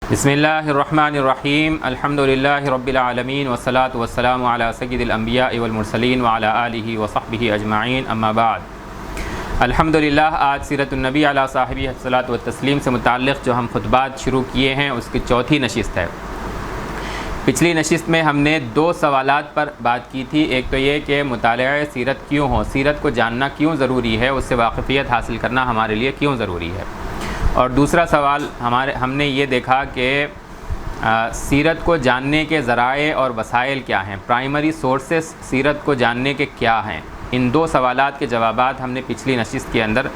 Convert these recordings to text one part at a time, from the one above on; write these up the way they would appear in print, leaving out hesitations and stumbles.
بسم اللہ الرحمن الرحیم الحمدللہ رب العالمین والصلاة والسلام علی سید الانبیاء والمرسلین وعلی آلہ وصحبہ اجمعین اما بعد۔ الحمدللہ آج سیرت النبی علی صاحبہ الصلاۃ والتسلیم سے متعلق جو ہم خطبات شروع کیے ہیں اس کی چوتھی نشست ہے۔ پچھلی نشست میں ہم نے دو سوالات پر بات کی تھی، ایک تو یہ کہ مطالعہ سیرت کیوں ہو، سیرت کو جاننا کیوں ضروری ہے، اس سے واقفیت حاصل کرنا ہمارے لیے کیوں ضروری ہے، اور دوسرا سوال ہم نے یہ دیکھا کہ سیرت کو جاننے کے ذرائع اور وسائل کیا ہیں، پرائمری سورسز سیرت کو جاننے کے کیا ہیں۔ ان دو سوالات کے جوابات ہم نے پچھلی نشست کے اندر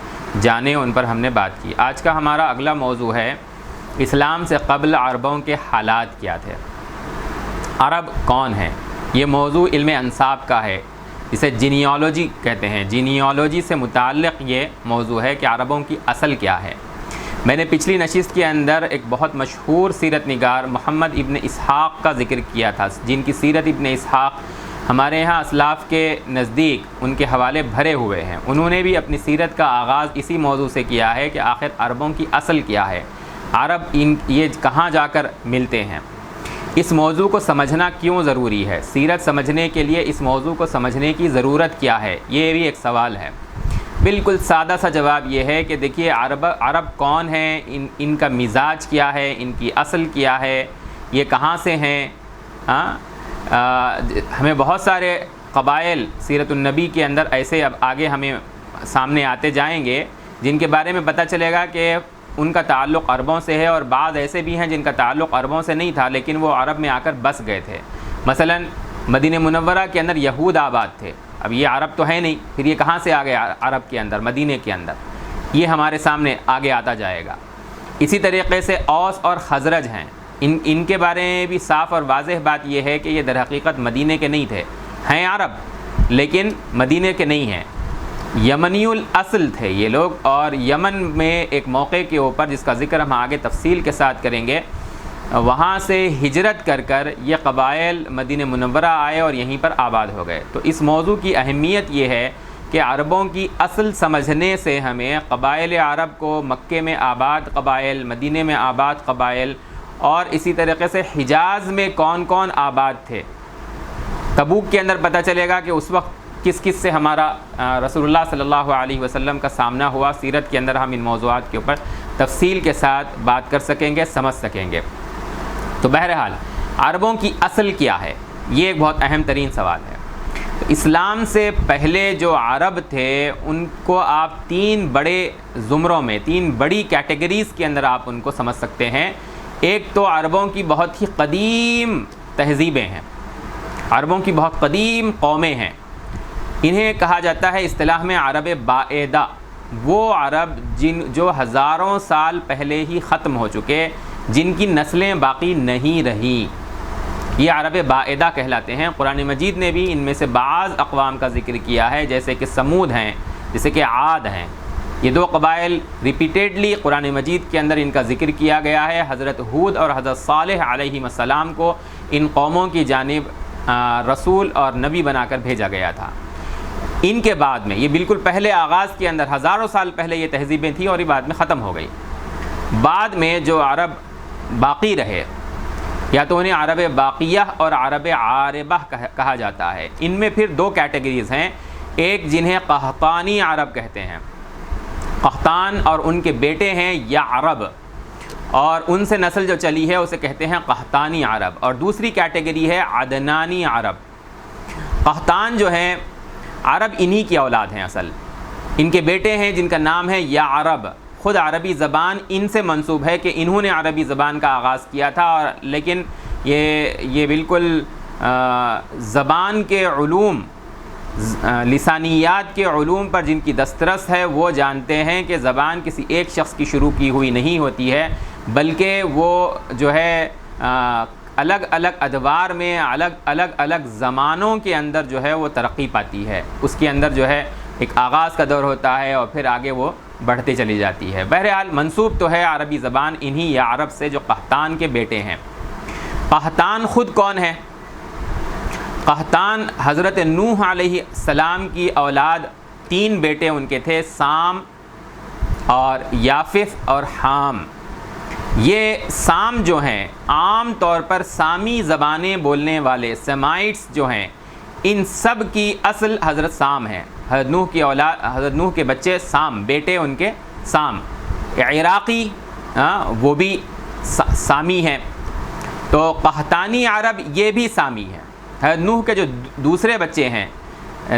جانے، ان پر ہم نے بات کی۔ آج کا ہمارا اگلا موضوع ہے اسلام سے قبل عربوں کے حالات کیا تھے، عرب کون ہیں۔ یہ موضوع علم انساب کا ہے، اسے جینیالوجی کہتے ہیں، جینیالوجی سے متعلق یہ موضوع ہے کہ عربوں کی اصل کیا ہے۔ میں نے پچھلی نشست کے اندر ایک بہت مشہور سیرت نگار محمد ابن اسحاق کا ذکر کیا تھا، جن کی سیرت ابن اسحاق ہمارے یہاں اسلاف کے نزدیک ان کے حوالے بھرے ہوئے ہیں۔ انہوں نے بھی اپنی سیرت کا آغاز اسی موضوع سے کیا ہے کہ آخر عربوں کی اصل کیا ہے، عرب یہ کہاں جا کر ملتے ہیں، اس موضوع کو سمجھنا کیوں ضروری ہے، سیرت سمجھنے کے لیے اس موضوع کو سمجھنے کی ضرورت کیا ہے، یہ بھی ایک سوال ہے۔ بالکل سادہ سا جواب یہ ہے کہ دیکھیے عرب کون ہیں، ان کا مزاج کیا ہے، ان کی اصل کیا ہے، یہ کہاں سے ہیں۔ ہمیں بہت سارے قبائل سیرت النبی کے اندر ایسے اب آگے ہمیں سامنے آتے جائیں گے جن کے بارے میں پتہ چلے گا کہ ان کا تعلق عربوں سے ہے، اور بعض ایسے بھی ہیں جن کا تعلق عربوں سے نہیں تھا لیکن وہ عرب میں آ کر بس گئے تھے۔ مثلا مدینہ منورہ کے اندر یہود آباد تھے، اب یہ عرب تو ہے نہیں، پھر یہ کہاں سے آ گئے عرب کے اندر، مدینہ کے اندر، یہ ہمارے سامنے آگے آتا جائے گا۔ اسی طریقے سے اوس اور خزرج ہیں، ان کے بارے میں بھی صاف اور واضح بات یہ ہے کہ یہ در حقیقت مدینہ کے نہیں تھے، ہیں عرب لیکن مدینہ کے نہیں ہیں، یمنی الاصل تھے یہ لوگ، اور یمن میں ایک موقع کے اوپر جس کا ذکر ہم آگے تفصیل کے ساتھ کریں گے، وہاں سے ہجرت کر کر یہ قبائل مدینہ منورہ آئے اور یہیں پر آباد ہو گئے۔ تو اس موضوع کی اہمیت یہ ہے کہ عربوں کی اصل سمجھنے سے ہمیں قبائل عرب کو، مکے میں آباد قبائل، مدینہ میں آباد قبائل، اور اسی طریقے سے حجاز میں کون کون آباد تھے، تبوک کے اندر پتہ چلے گا کہ اس وقت کس کس سے ہمارا رسول اللہ صلی اللہ علیہ وسلم کا سامنا ہوا۔ سیرت کے اندر ہم ان موضوعات کے اوپر تفصیل کے ساتھ بات کر سکیں گے، سمجھ سکیں گے۔ تو بہرحال عربوں کی اصل کیا ہے، یہ ایک بہت اہم ترین سوال ہے۔ تو اسلام سے پہلے جو عرب تھے ان کو آپ تین بڑے زمروں میں، تین بڑی کیٹیگریز کے اندر آپ ان کو سمجھ سکتے ہیں۔ ایک تو عربوں کی بہت ہی قدیم تہذیبیں ہیں، عربوں کی بہت قدیم قومیں ہیں، انہیں کہا جاتا ہے اصطلاح میں عرب بعیدہ، وہ عرب جو ہزاروں سال پہلے ہی ختم ہو چکے، جن کی نسلیں باقی نہیں رہیں، یہ عرب بعیدہ کہلاتے ہیں۔ قرآن مجید نے بھی ان میں سے بعض اقوام کا ذکر کیا ہے، جیسے کہ سمود ہیں، جیسے کہ عاد ہیں۔ یہ دو قبائل ریپیٹیڈلی قرآن مجید کے اندر ان کا ذکر کیا گیا ہے۔ حضرت ہود اور حضرت صالح علیہ السلام کو ان قوموں کی جانب رسول اور نبی بنا کر بھیجا گیا تھا۔ ان کے بعد میں یہ بالکل پہلے آغاز کے اندر ہزاروں سال پہلے یہ تہذیبیں تھیں اور یہ بعد میں ختم ہو گئی۔ بعد میں جو عرب باقی رہے، یا تو انہیں عرب باقیہ اور عرب عاربہ کہا جاتا ہے۔ ان میں پھر دو کیٹیگریز ہیں، ایک جنہیں قحطانی عرب کہتے ہیں، قحطان اور ان کے بیٹے ہیں یا عرب، اور ان سے نسل جو چلی ہے اسے کہتے ہیں قحطانی عرب، اور دوسری کیٹیگری ہے عدنانی عرب۔ قحطان جو ہیں عرب انہی کی اولاد ہیں، اصل ان کے بیٹے ہیں جن کا نام ہے یا عرب، خود عربی زبان ان سے منسوب ہے کہ انہوں نے عربی زبان کا آغاز کیا تھا، اور لیکن یہ بالکل زبان کے علوم، لسانیات کے علوم پر جن کی دسترس ہے وہ جانتے ہیں کہ زبان کسی ایک شخص کی شروع کی ہوئی نہیں ہوتی ہے، بلکہ وہ جو ہے الگ الگ ادوار میں الگ زمانوں کے اندر جو ہے وہ ترقی پاتی ہے، اس کے اندر جو ہے ایک آغاز کا دور ہوتا ہے اور پھر آگے وہ بڑھتے چلی جاتی ہے۔ بہرحال منسوب تو ہے عربی زبان انہی یا عرب سے جو قحطان کے بیٹے ہیں۔ قحطان خود کون ہے؟ قحطان حضرت نوح علیہ السلام کی اولاد، تین بیٹے ان کے تھے، سام اور یافث اور حام۔ یہ سام جو ہیں عام طور پر سامی زبانیں بولنے والے سیمائٹس جو ہیں، ان سب کی اصل حضرت سام ہے. حضرت نوح کی اولاد، حضرت نوح کے بچے سام، بیٹے ان کے سام. عراقی وہ بھی سامی ہیں. تو قحطانی عرب یہ بھی سامی ہیں. حضرت نوح کے جو دوسرے بچے ہیں،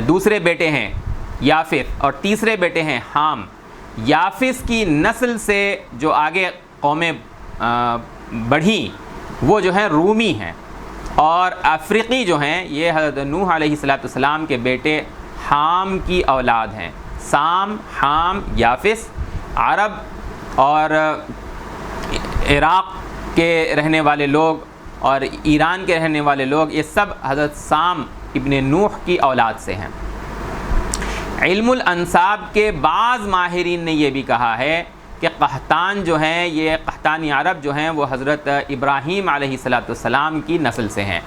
دوسرے بیٹے ہیں یافث، اور تیسرے بیٹے ہیں حام. یافث کی نسل سے جو آگے قومیں بڑھیں وہ جو ہیں رومی ہیں، اور افریقی جو ہیں یہ حضرت نوح علیہ السلام کے بیٹے حام کی اولاد ہیں. سام، حام، یافث عرب، اور عراق کے رہنے والے لوگ اور ایران کے رہنے والے لوگ، یہ سب حضرت سام ابن نوح کی اولاد سے ہیں. علم الانساب کے بعض ماہرین نے یہ بھی کہا ہے کہ قحطان جو ہیں، یہ قحطانی عرب جو ہیں وہ حضرت ابراہیم علیہ السلام کی نسل سے ہیں.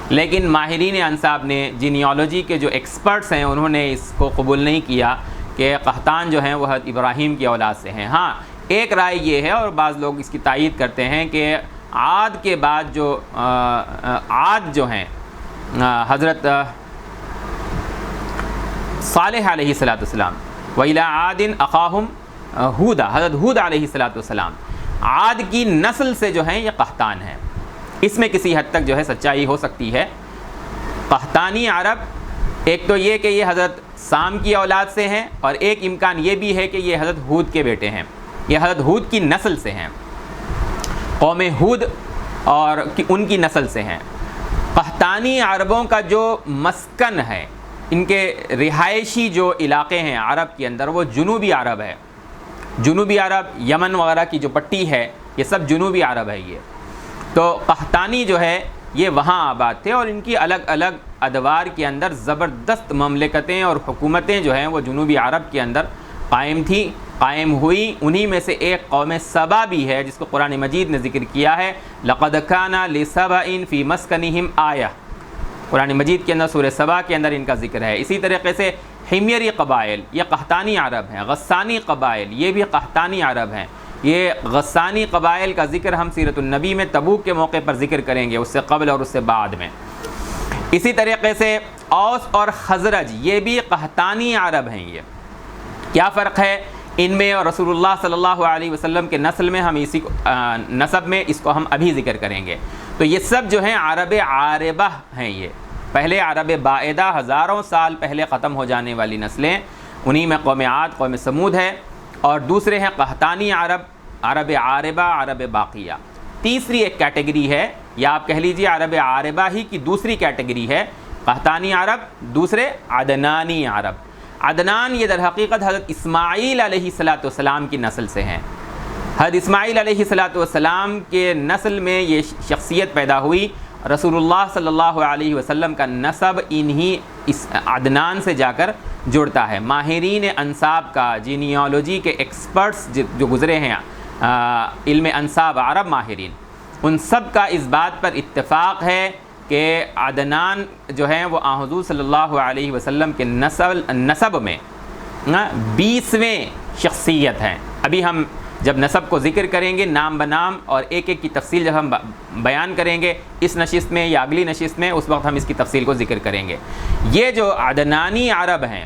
لیکن ماہرین انساب نے، جینیالوجی کے جو ایکسپرٹس ہیں، انہوں نے اس کو قبول نہیں کیا کہ قحطان جو ہیں وہ حضرت ابراہیم کی اولاد سے ہیں. ہاں ایک رائے یہ ہے، اور بعض لوگ اس کی تائید کرتے ہیں، کہ عاد کے بعد جو عاد جو ہیں حضرت صالح علیہ السلام، وَإِلَىٰ عَادٍ أَخَاهُمْ ہودہ، حضرت ہود علیہ السلام، عاد کی نسل سے جو ہیں یہ قحطان ہیں. اس میں کسی حد تک جو ہے سچائی ہو سکتی ہے. قحطانی عرب ایک تو یہ کہ یہ حضرت سام کی اولاد سے ہیں، اور ایک امکان یہ بھی ہے کہ یہ حضرت ہود کے بیٹے ہیں، یہ حضرت ہود کی نسل سے ہیں، قوم ہود اور ان کی نسل سے ہیں. قحطانی عربوں کا جو مسکن ہے، ان کے رہائشی جو علاقے ہیں عرب کے اندر، وہ جنوبی عرب ہے. جنوبی عرب، یمن وغیرہ کی جو پٹی ہے، یہ سب جنوبی عرب ہے. یہ تو قحطانی جو ہے یہ وہاں آباد تھے، اور ان کی الگ الگ ادوار کے اندر زبردست مملکتیں اور حکومتیں جو ہیں وہ جنوبی عرب کے اندر قائم تھیں، قائم ہوئی. انہی میں سے ایک قوم سبا بھی ہے، جس کو قرآن مجید نے ذکر کیا ہے، لَقَدْ كَانَ لِسَبَإٍ فِي مَسْكَنِهِمْ آیَةٌ. قرآن مجید کے اندر سورہ سبا کے اندر ان کا ذکر ہے. اسی طریقے سے حمیری قبائل، یہ قحطانی عرب ہیں. غسانی قبائل، یہ بھی قحطانی عرب ہیں. یہ غسانی قبائل کا ذکر ہم سیرت النبی میں تبوک کے موقع پر ذکر کریں گے، اس سے قبل اور اس سے بعد میں. اسی طریقے سے اوس اور خزرج، یہ بھی قحطانی عرب ہیں. یہ کیا فرق ہے ان میں اور رسول اللہ صلی اللہ علیہ وسلم کے نسل میں؟ ہم اسی نسب میں اس کو ہم ابھی ذکر کریں گے. تو یہ سب جو ہیں عرب عاربہ ہیں. یہ پہلے عرب باعدہ، ہزاروں سال پہلے ختم ہو جانے والی نسلیں، انہی میں قوم عاد، قوم سمود ہے. اور دوسرے ہیں قحطانی عرب، عرب عاربہ، عرب باقیہ. تیسری ایک کیٹیگری ہے، یا آپ کہہ لیجئے عرب عاربہ ہی کی دوسری کیٹیگری ہے قحطانی عرب، دوسرے عدنانی عرب. عدنان یہ در حقیقت حضرت اسماعیل علیہ السلام کی نسل سے ہیں. حضرت اسماعیل علیہ السلام کے نسل میں یہ شخصیت پیدا ہوئی. رسول اللہ صلی اللہ علیہ وسلم کا نسب انہی اس عدنان سے جا کر جڑتا ہے. ماہرین انساب کا، جینیالوجی کے ایکسپرٹس جو گزرے ہیں، علم انساب عرب ماہرین، ان سب کا اس بات پر اتفاق ہے کہ عدنان جو ہیں وہ حضور صلی اللہ علیہ وسلم کے نسب میں 20ویں شخصیت ہیں. ابھی ہم جب نسب کو ذکر کریں گے نام بنام اور ایک ایک کی تفصیل جب ہم بیان کریں گے اس نشست میں یا اگلی نشست میں، اس وقت ہم اس کی تفصیل کو ذکر کریں گے. یہ جو عدنانی عرب ہیں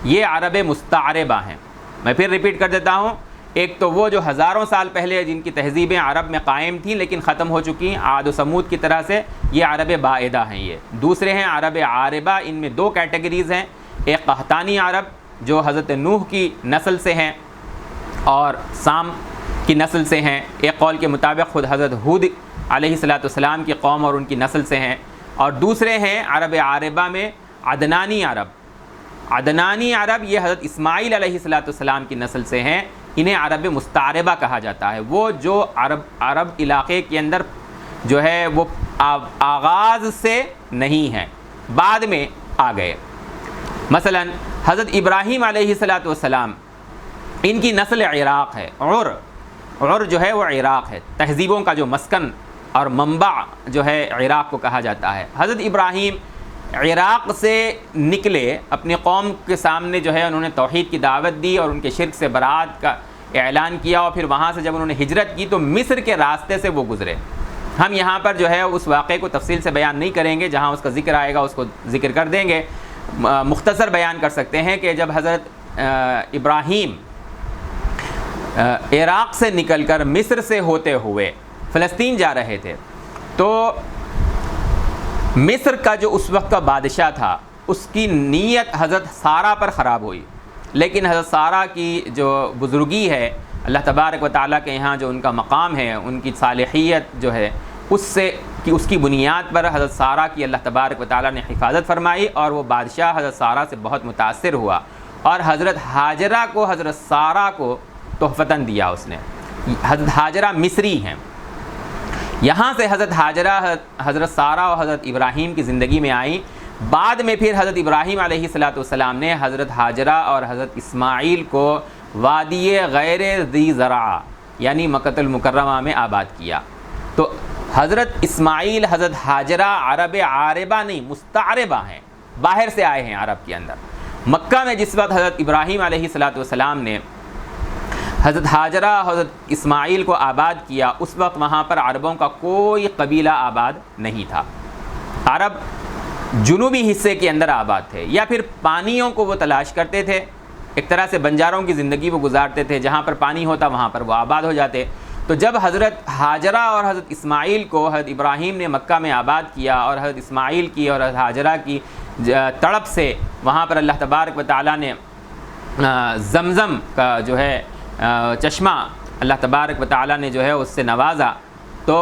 یہ عرب مستعربہ ہیں. میں پھر ریپیٹ کر دیتا ہوں، ایک تو وہ جو ہزاروں سال پہلے جن کی تہذیبیں عرب میں قائم تھیں لیکن ختم ہو چکی، عاد و سمود کی طرح سے، یہ عرب باعدہ ہیں. یہ دوسرے ہیں عرب عاربہ. ان میں دو کیٹیگریز ہیں، ایک قحطانی عرب جو حضرت نوح کی نسل سے ہیں اور سام کی نسل سے ہیں. ایک قول کے مطابق خود حضرت ہود علیہ السلام کی قوم اور ان کی نسل سے ہیں. اور دوسرے ہیں عرب عاربہ میں عدنانی عرب. عدنانی عرب یہ حضرت اسماعیل علیہ السلام کی نسل سے ہیں. انہیں عرب مستعربہ کہا جاتا ہے. وہ جو عرب علاقے کے اندر جو ہے وہ آغاز سے نہیں ہیں، بعد میں آ گئے. مثلا حضرت ابراہیم علیہ السلام، ان کی نسل عراق ہے. عر جو ہے وہ عراق ہے، تہذیبوں کا جو مسکن اور منبع جو ہے عراق کو کہا جاتا ہے. حضرت ابراہیم عراق سے نکلے، اپنی قوم کے سامنے جو ہے انہوں نے توحید کی دعوت دی اور ان کے شرک سے برات کا اعلان کیا اور پھر وہاں سے جب انہوں نے ہجرت کی تو مصر کے راستے سے وہ گزرے۔ ہم یہاں پر جو ہے اس واقعے کو تفصیل سے بیان نہیں کریں گے، جہاں اس کا ذکر آئے گا اس کو ذکر کر دیں گے۔ مختصر بیان کر سکتے ہیں کہ جب حضرت ابراہیم عراق سے نکل کر مصر سے ہوتے ہوئے فلسطین جا رہے تھے تو مصر کا جو اس وقت کا بادشاہ تھا اس کی نیت حضرت سارہ پر خراب ہوئی، لیکن حضرت سارہ کی جو بزرگی ہے، اللہ تبارک و تعالیٰ کے یہاں جو ان کا مقام ہے، ان کی صالحیت جو ہے اس کی بنیاد پر حضرت سارہ کی اللہ تبارک و تعالیٰ نے حفاظت فرمائی اور وہ بادشاہ حضرت سارہ سے بہت متاثر ہوا اور حضرت حاجرہ کو حضرت سارہ کو تحفتاً دیا اس نے۔ حضرت حاجرہ مصری ہیں، یہاں سے حضرت حاجرہ حضرت سارہ اور حضرت ابراہیم کی زندگی میں آئیں۔ بعد میں پھر حضرت ابراہیم علیہ السلام نے حضرت حاجرہ اور حضرت اسماعیل کو وادی غیر ذی زرع یعنی مکۃ المکرمہ میں آباد کیا۔ تو حضرت اسماعیل حضرت حاجرہ عرب عاربہ نہیں مستعربہ ہیں، باہر سے آئے ہیں عرب کے اندر۔ مکہ میں جس وقت حضرت ابراہیم علیہ السلام نے حضرت حاجرہ حضرت اسماعیل کو آباد کیا، اس وقت وہاں پر عربوں کا کوئی قبیلہ آباد نہیں تھا۔ عرب جنوبی حصے کے اندر آباد تھے یا پھر پانیوں کو وہ تلاش کرتے تھے، ایک طرح سے بنجاروں کی زندگی وہ گزارتے تھے، جہاں پر پانی ہوتا وہاں پر وہ آباد ہو جاتے۔ تو جب حضرت حاجرہ اور حضرت اسماعیل کو حضرت ابراہیم نے مکہ میں آباد کیا اور حضرت اسماعیل کی اور حضرت حاجرہ کی تڑپ سے وہاں پر اللہ تبارک و تعالیٰ نے زمزم کا جو ہے چشمہ اللہ تبارک و تعالیٰ نے جو ہے اس سے نوازا، تو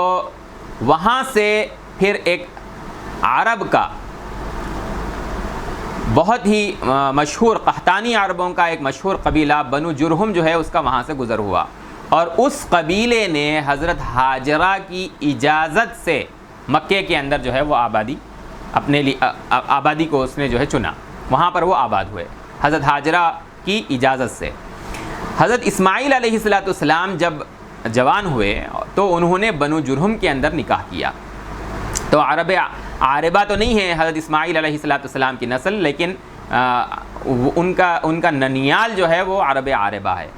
وہاں سے پھر ایک عرب کا بہت ہی مشہور قحطانی عربوں کا ایک مشہور قبیلہ بنو جرہم جو ہے اس کا وہاں سے گزر ہوا اور اس قبیلے نے حضرت حاجرہ کی اجازت سے مکے کے اندر جو ہے وہ اپنے لیے آبادی کو اس نے جو ہے چنا، وہاں پر وہ آباد ہوئے حضرت حاجرہ کی اجازت سے۔ حضرت اسماعیل علیہ السلام جب جوان ہوئے تو انہوں نے بنو جرہم کے اندر نکاح کیا۔ تو عرب عاربہ تو نہیں ہے حضرت اسماعیل علیہ السلام کی نسل، لیکن ان کا ننیال جو ہے وہ عرب عاربہ ہے۔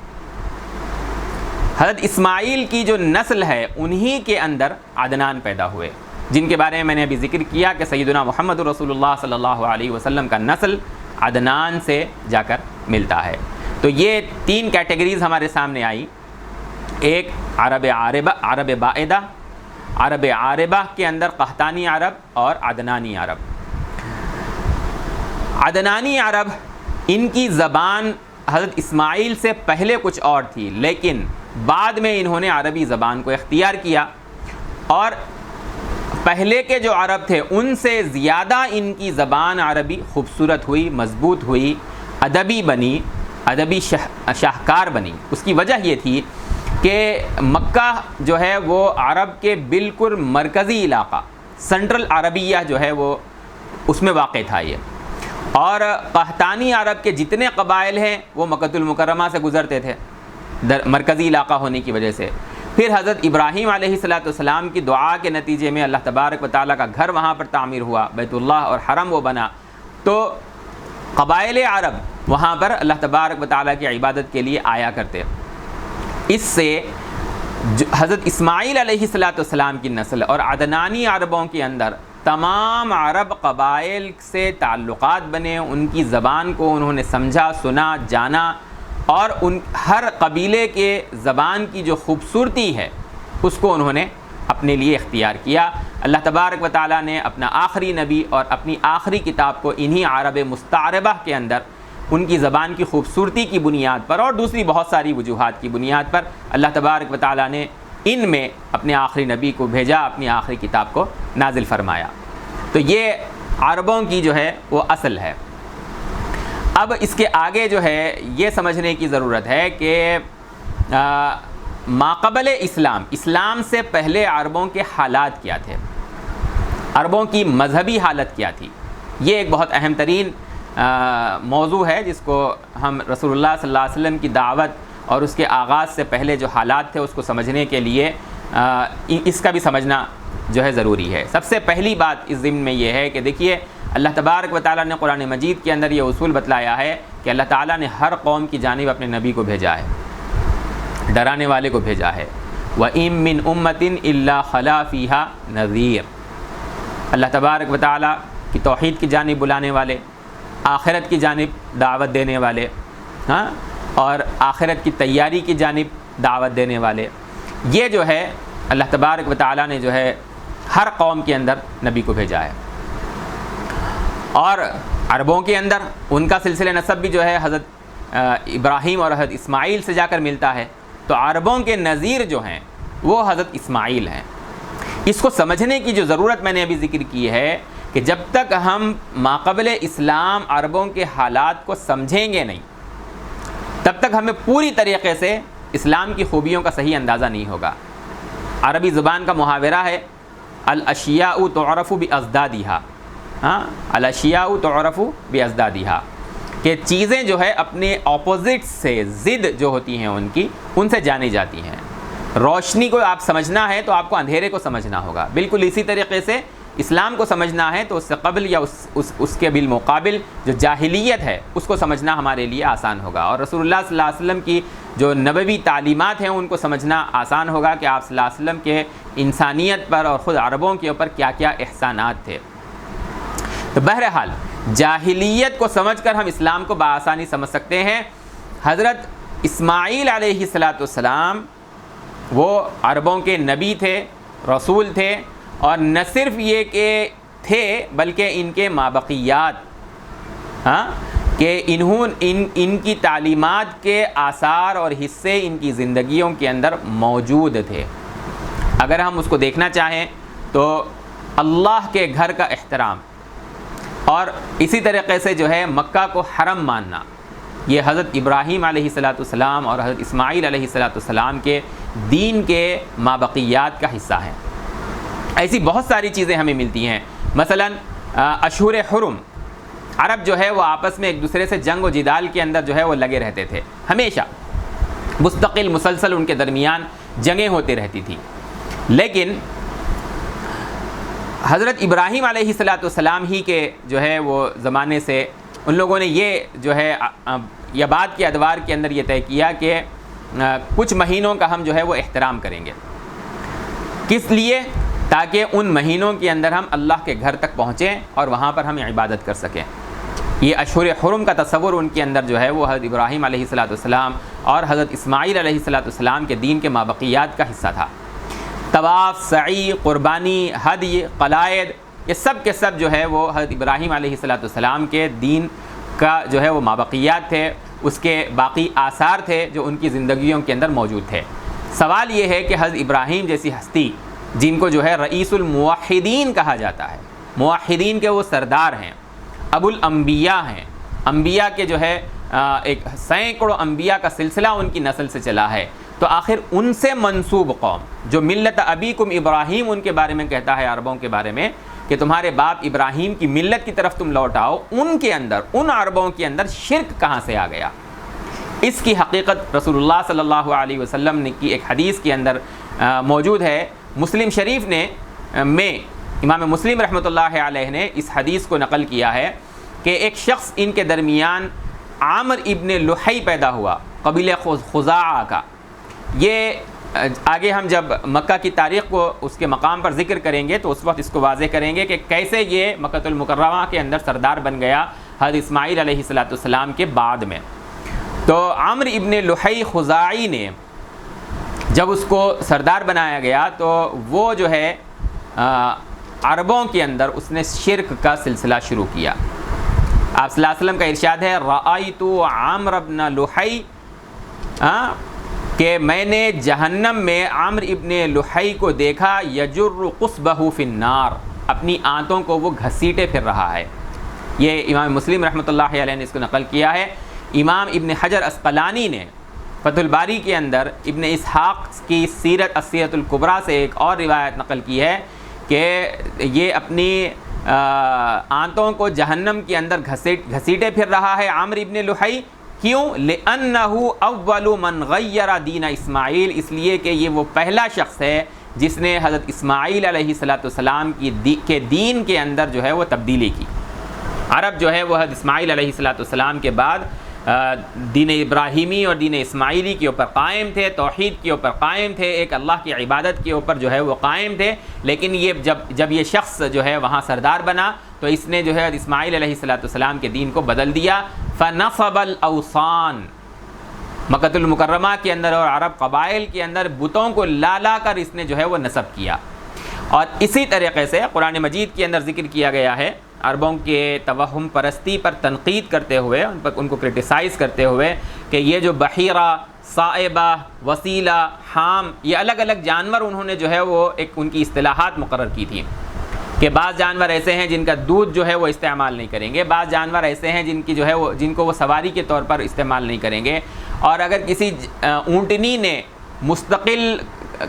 حضرت اسماعیل کی جو نسل ہے انہی کے اندر عدنان پیدا ہوئے، جن کے بارے میں نے ابھی ذکر کیا کہ سیدنا محمد رسول اللہ صلی اللہ علیہ وسلم کا نسل عدنان سے جا کر ملتا ہے۔ تو یہ تین کیٹیگریز ہمارے سامنے آئی، ایک عرب بائدہ، عرب عاربہ کے اندر قحطانی عرب اور عدنانی عرب۔ عدنانی عرب ان کی زبان حضرت اسماعیل سے پہلے کچھ اور تھی، لیکن بعد میں انہوں نے عربی زبان کو اختیار کیا اور پہلے کے جو عرب تھے ان سے زیادہ ان کی زبان عربی خوبصورت ہوئی، مضبوط ہوئی، ادبی بنی، ادبی شاہکار بنی۔ اس کی وجہ یہ تھی کہ مکہ جو ہے وہ عرب کے بالکل مرکزی علاقہ سنٹرل عربیہ جو ہے وہ اس میں واقع تھا یہ، اور قحطانی عرب کے جتنے قبائل ہیں وہ مکۃ المکرمہ سے گزرتے تھے مرکزی علاقہ ہونے کی وجہ سے۔ پھر حضرت ابراہیم علیہ السلام کی دعا کے نتیجے میں اللہ تبارک و تعالیٰ کا گھر وہاں پر تعمیر ہوا، بیت اللہ اور حرم وہ بنا، تو قبائل عرب وہاں پر اللہ تبارک و تعالیٰ کی عبادت کے لیے آیا کرتے۔ اس سے حضرت اسماعیل علیہ السلام کی نسل اور عدنانی عربوں کے اندر تمام عرب قبائل سے تعلقات بنے، ان کی زبان کو انہوں نے سمجھا، سنا، جانا، اور ہر قبیلے کے زبان کی جو خوبصورتی ہے اس کو انہوں نے اپنے لیے اختیار کیا۔ اللہ تبارک و تعالیٰ نے اپنا آخری نبی اور اپنی آخری کتاب کو انہی عرب مستعربہ کے اندر ان کی زبان کی خوبصورتی کی بنیاد پر اور دوسری بہت ساری وجوہات کی بنیاد پر اللہ تبارک و تعالیٰ نے ان میں اپنے آخری نبی کو بھیجا، اپنی آخری کتاب کو نازل فرمایا۔ تو یہ عربوں کی جو ہے وہ اصل ہے۔ اب اس کے آگے جو ہے یہ سمجھنے کی ضرورت ہے کہ ماقبل اسلام سے پہلے عربوں کے حالات کیا تھے، عربوں کی مذہبی حالت کیا تھی۔ یہ ایک بہت اہم ترین موضوع ہے جس کو ہم رسول اللہ صلی اللہ علیہ وسلم کی دعوت اور اس کے آغاز سے پہلے جو حالات تھے اس کو سمجھنے کے لیے اس کا بھی سمجھنا جو ہے ضروری ہے۔ سب سے پہلی بات اس ضمن میں یہ ہے کہ دیکھیے اللہ تبارک و تعالیٰ نے قرآن مجید کے اندر یہ اصول بتلایا ہے کہ اللہ تعالیٰ نے ہر قوم کی جانب اپنے نبی کو بھیجا ہے۔ ڈرانے والے کو بھیجا ہے۔ وَإِن مِّنْ أُمَّةٍ إِلَّا خَلَا فِيهَا نَذِيرٌ، اللہ تبارک و تعالیٰ کی توحید کی جانب بلانے والے، آخرت کی جانب دعوت دینے والے، ہاں، اور آخرت کی تیاری کی جانب دعوت دینے والے، یہ جو ہے اللہ تبارک و تعالیٰ نے جو ہے ہر قوم کے اندر نبی کو بھیجا ہے۔ اور عربوں کے اندر ان کا سلسلہ نسب بھی جو ہے حضرت ابراہیم اور حضرت اسماعیل سے جا کر ملتا ہے، تو عربوں کے نظیر جو ہیں وہ حضرت اسماعیل ہیں۔ اس کو سمجھنے کی جو ضرورت میں نے ابھی ذکر کی ہے کہ جب تک ہم ماقبل اسلام عربوں کے حالات کو سمجھیں گے نہیں، تب تک ہمیں پوری طریقے سے اسلام کی خوبیوں کا صحیح اندازہ نہیں ہوگا۔ عربی زبان کا محاورہ ہے الاشیاء تعرف بازدادها، ہاں، الاشیاء تعرف بازدادها، کہ چیزیں جو ہے اپنے اپوزٹ سے، ضد جو ہوتی ہیں ان سے جانی جاتی ہیں۔ روشنی کو آپ سمجھنا ہے تو آپ کو اندھیرے کو سمجھنا ہوگا، بالکل اسی طریقے سے اسلام کو سمجھنا ہے تو اس سے قبل یا اس کے بالمقابل جو جاہلیت ہے اس کو سمجھنا ہمارے لیے آسان ہوگا، اور رسول اللہ صلی اللہ علیہ وسلم کی جو نبوی تعلیمات ہیں ان کو سمجھنا آسان ہوگا کہ آپ صلی اللہ علیہ وسلم کے انسانیت پر اور خود عربوں کے اوپر کیا کیا احسانات تھے۔ تو بہرحال جاہلیت کو سمجھ کر ہم اسلام کو بآسانی سمجھ سکتے ہیں۔ حضرت اسماعیل علیہ السلام وہ عربوں کے نبی تھے، رسول تھے، اور نہ صرف یہ کہ تھے بلکہ ان کے مابقیات، ہاں، کہ ان کی تعلیمات کے آثار اور حصے ان کی زندگیوں کے اندر موجود تھے۔ اگر ہم اس کو دیکھنا چاہیں تو اللہ کے گھر کا احترام اور اسی طریقے سے جو ہے مکہ کو حرم ماننا، یہ حضرت ابراہیم علیہ السلام اور حضرت اسماعیل علیہ السلام کے دین کے مابقیات کا حصہ ہیں۔ ایسی بہت ساری چیزیں ہمیں ملتی ہیں، مثلا اشہر حرم، عرب جو ہے وہ آپس میں ایک دوسرے سے جنگ و جدال کے اندر جو ہے وہ لگے رہتے تھے، ہمیشہ مستقل مسلسل ان کے درمیان جنگیں ہوتی رہتی تھیں۔ لیکن حضرت ابراہیم علیہ السلام ہی کے جو ہے وہ زمانے سے ان لوگوں نے یہ جو ہے یا بعد کے ادوار کے اندر یہ طے کیا کہ کچھ مہینوں کا ہم جو ہے وہ احترام کریں گے، کس لیے؟ تاکہ ان مہینوں کے اندر ہم اللہ کے گھر تک پہنچیں اور وہاں پر ہم عبادت کر سکیں۔ یہ اشہر حرم کا تصور ان کے اندر جو ہے وہ حضرت ابراہیم علیہ السلام اور حضرت اسماعیل علیہ السلام کے دین کے مابقیات کا حصہ تھا۔ طواف، سعی، قربانی، ہدی، قلائد، یہ سب کے سب جو ہے وہ حضرت ابراہیم علیہ السلام کے دین کا جو ہے وہ مابقیات تھے، اس کے باقی آثار تھے جو ان کی زندگیوں کے اندر موجود تھے۔ سوال یہ ہے کہ حضرت ابراہیم جیسی ہستی، جن کو جو ہے رئیس الموحدین کہا جاتا ہے، موحدین کے وہ سردار ہیں، ابو الانبیاء ہیں، انبیاء کے جو ہے ایک سینکڑوں انبیاء کا سلسلہ ان کی نسل سے چلا ہے، تو آخر ان سے منسوب قوم جو ملت ابیکم ابراہیم ان کے بارے میں کہتا ہے، عربوں کے بارے میں کہ تمہارے باپ ابراہیم کی ملت کی طرف تم لوٹ آؤ، ان کے اندر، ان عربوں کے اندر شرک کہاں سے آ گیا؟ اس کی حقیقت رسول اللہ صلی اللہ علیہ وسلم نے کی ایک حدیث کے اندر موجود ہے۔ مسلم شریف نے میں امام مسلم رحمۃ اللہ علیہ نے اس حدیث کو نقل کیا ہے کہ ایک شخص ان کے درمیان عامر ابن لحی پیدا ہوا، قبیلہ خزاعہ کا۔ یہ آگے ہم جب مکہ کی تاریخ کو اس کے مقام پر ذکر کریں گے تو اس وقت اس کو واضح کریں گے کہ کیسے یہ مکہ المکرمہ کے اندر سردار بن گیا حضرت اسماعیل علیہ السلام کے بعد میں۔ تو عامر ابن لحی خزاعی نے جب اس کو سردار بنایا گیا تو وہ جو ہے عربوں کے اندر اس نے شرک کا سلسلہ شروع کیا۔ آپ صلی اللہ علیہ وسلم کا ارشاد ہے رأیت عامر ابن لحی، کہ میں نے جہنم میں عامر ابن لحی کو دیکھا، یجر قصبہ فی النار، اپنی آنتوں کو وہ گھسیٹے پھر رہا ہے۔ یہ امام مسلم رحمۃ اللہ علیہ نے اس کو نقل کیا ہے۔ امام ابن حجر اسقلانی نے فتح الباری کے اندر ابن اسحاق کی سیرت السیرۃ الکبریٰ سے ایک اور روایت نقل کی ہے کہ یہ اپنی آنتوں کو جہنم کے اندر گھسیٹے پھر رہا ہے عامر ابن لحی۔ کیوں؟ لِأَنَّهُ أَوَّلُ مَنْ غَيَّرَ دِينَ اسماعیل، اس لیے کہ یہ وہ پہلا شخص ہے جس نے حضرت اسماعیل علیہ السلام کے دین کے اندر جو ہے وہ تبدیلی کی۔ عرب جو ہے وہ حضرت اسماعیل علیہ السلام کے بعد دین ابراہیمی اور دین اسماعیلی کے اوپر قائم تھے، توحید کے اوپر قائم تھے، ایک اللہ کی عبادت کے اوپر جو ہے وہ قائم تھے، لیکن یہ جب یہ شخص جو ہے وہاں سردار بنا تو اس نے جو ہے اسماعیل علیہ السلام کے دین کو بدل دیا۔ فنصب الاوثان، مکۃ المکرمہ کے اندر اور عرب قبائل کے اندر بتوں کو لا لا کر اس نے جو ہے وہ نصب کیا۔ اور اسی طریقے سے قرآن مجید کے اندر ذکر کیا گیا ہے عربوں کے توہم پرستی پر تنقید کرتے ہوئے، ان کو کرٹیسائز کرتے ہوئے کہ یہ جو بحیرہ، صائبہ، وسیلہ، حام، یہ الگ الگ جانور انہوں نے جو ہے وہ ایک ان کی اصطلاحات مقرر کی تھیں کہ بعض جانور ایسے ہیں جن کا دودھ جو ہے وہ استعمال نہیں کریں گے، بعض جانور ایسے ہیں جن کو وہ سواری کے طور پر استعمال نہیں کریں گے، اور اگر کسی اونٹنی نے مستقل